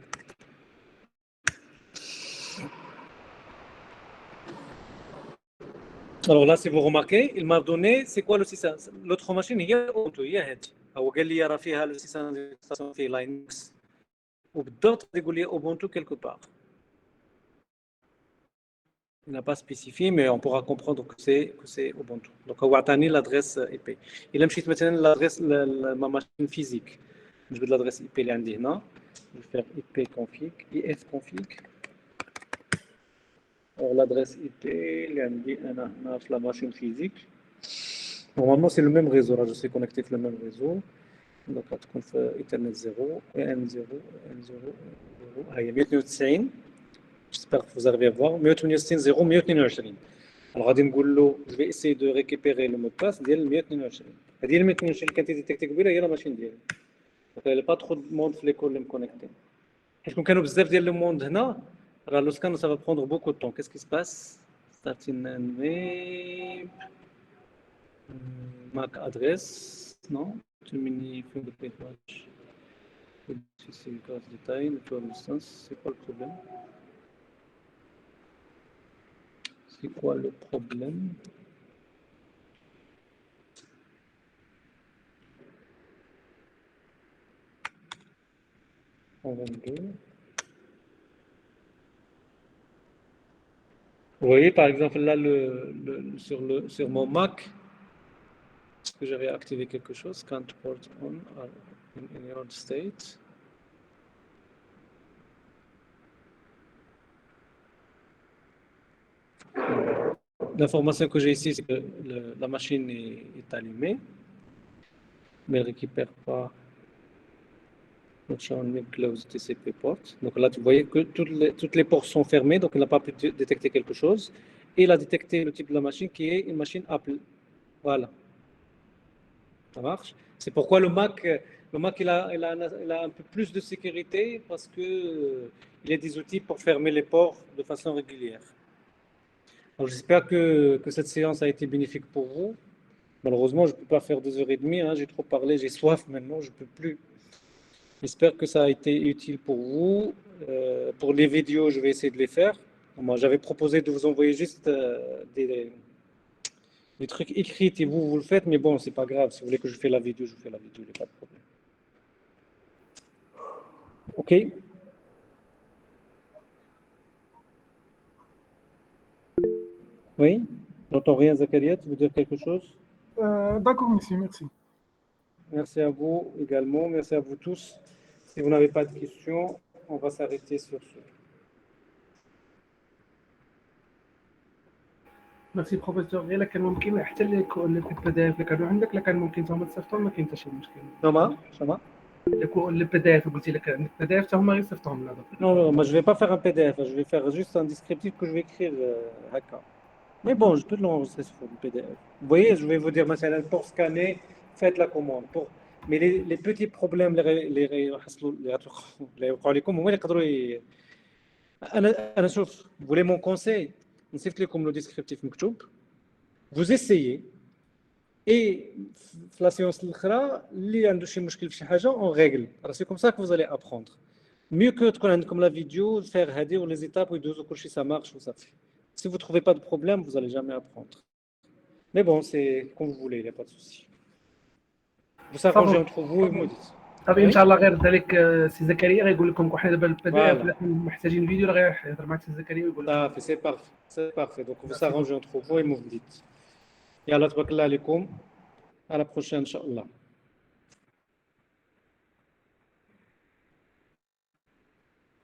S1: Alors là, si vous remarquez, il m'a donné, c'est quoi le système? L'autre machine, il y a Ubuntu, il y a هادي. هو قال لي راه فيها le système d'exploitation فيه Linux. وبالضبط يقول لي Ubuntu quelque part. Il n'a pas spécifié, mais on pourra comprendre que c'est Ubuntu. Donc هو عطاني l'adresse IP. إلا مشيت مثلا l'adresse ma machine physique. نجبد l'adresse IP اللي عندي هنا. Je vais faire IP config, ifconfig. Alors l'adresse IP اللي عندي أنا هنا في la machine physique. Normalement, c'est le même réseau. Là, je suis connecté sur le même réseau. Donc, là, tu fais Ethernet 0, N0, N0, N0. Ah, il y a 192. J'espère que vous arrivez à voir. 192, 0, 122. Alors, je vais essayer de récupérer le mot de passe de 122. هذه 122 اللي كانت ديتيكتي قبيله هي لا ماشين ديالي. Donc, il n'y a pas trop de monde في l'école اللي مكونكتي. حيت كون كانوا بزاف ديال لو موند هنا راه لو سكان ça va prendre beaucoup de temps. Qu'est-ce qui se passe? Starting and web. MAC adresse, non, terminé fingerprint match, c'est case détail, network distance, c'est quoi le problème? C'est quoi le problème? En 22. Vous voyez par exemple là sur mon Mac, est-ce que j'avais activé quelque chose? Can't port on in your state. L'information que j'ai ici, c'est que la machine est allumée, mais elle ne récupère pas notre close TCP port. Donc là, tu voyais que toutes les ports sont fermés, donc elle n'a pas pu détecter quelque chose. Et il a détecté le type de la machine qui est une machine Apple. Voilà. Ça marche. C'est pourquoi le Mac il a un peu plus de sécurité parce qu'il y a des outils pour fermer les ports de façon régulière. Donc j'espère que cette séance a été bénéfique pour vous. Malheureusement, je ne peux pas faire 2h30, hein, j'ai trop parlé, j'ai soif maintenant, je ne peux plus. J'espère que ça a été utile pour vous. Pour les vidéos, je vais essayer de les faire. Moi, j'avais proposé de vous envoyer juste des trucs écrits et vous le faites, mais bon, c'est pas grave. Si vous voulez que je fasse la vidéo, je fais la vidéo, il n'y a pas de problème. Ok. Oui. J'entends rien, Zakaria. Tu veux dire quelque chose?
S3: D'accord, monsieur, merci.
S1: Merci à vous également. Merci à vous tous. Si vous n'avez pas de questions, on va s'arrêter sur ce.
S2: ميرسي بروفيسور. غير كان ممكن حتى اللي البي دي اف اللي كانوا عندك كان ممكن هما تصيفطهم، ما كاين حتى شي مشكل.
S1: شما
S2: البي دي اف قلتي لك عندك بي دي اف حتى هما يصيفطوهم لنا.
S1: Non, moi je vais pas faire un PDF, je vais faire juste un descriptif que je vais écrire haka. Mais bon, je peux l'enregistrer sur le PDF. Vous voyez, je vais vous dire, مثلا, pour scanner, faites la commande. Mais les petits problèmes, أنا شوف, vous voulez mon conseil, نصيفط لكم le descriptif مكتوب, vous essayez, et في la séance الأخرى اللي عنده شي مشكل في شي حاجة on règle. C'est comme ça que vous allez apprendre. Mieux que تكون عندكم la vidéo, faire هذه ou les étapes ويدوزوا كل شيء ça marche ou ça fait. Si vous ne trouvez pas de problème, vous n'allez jamais apprendre. Mais bon, c'est comme vous voulez, il n'y a pas de souci. Vous s'arrangez entre vous et vous me dites.
S2: صافي ان شاء الله. غير ذلك سي زكريا غيقول لكم حنا دابا البي دي اف محتاجين فيديو، راه غيهضر معك سي زكريا ويقول لك.
S1: C'est parfait. Donc vous s'arrangez entre vous et vous me dites. يلا تبارك الله عليكم. À la prochaine, Inch'Allah.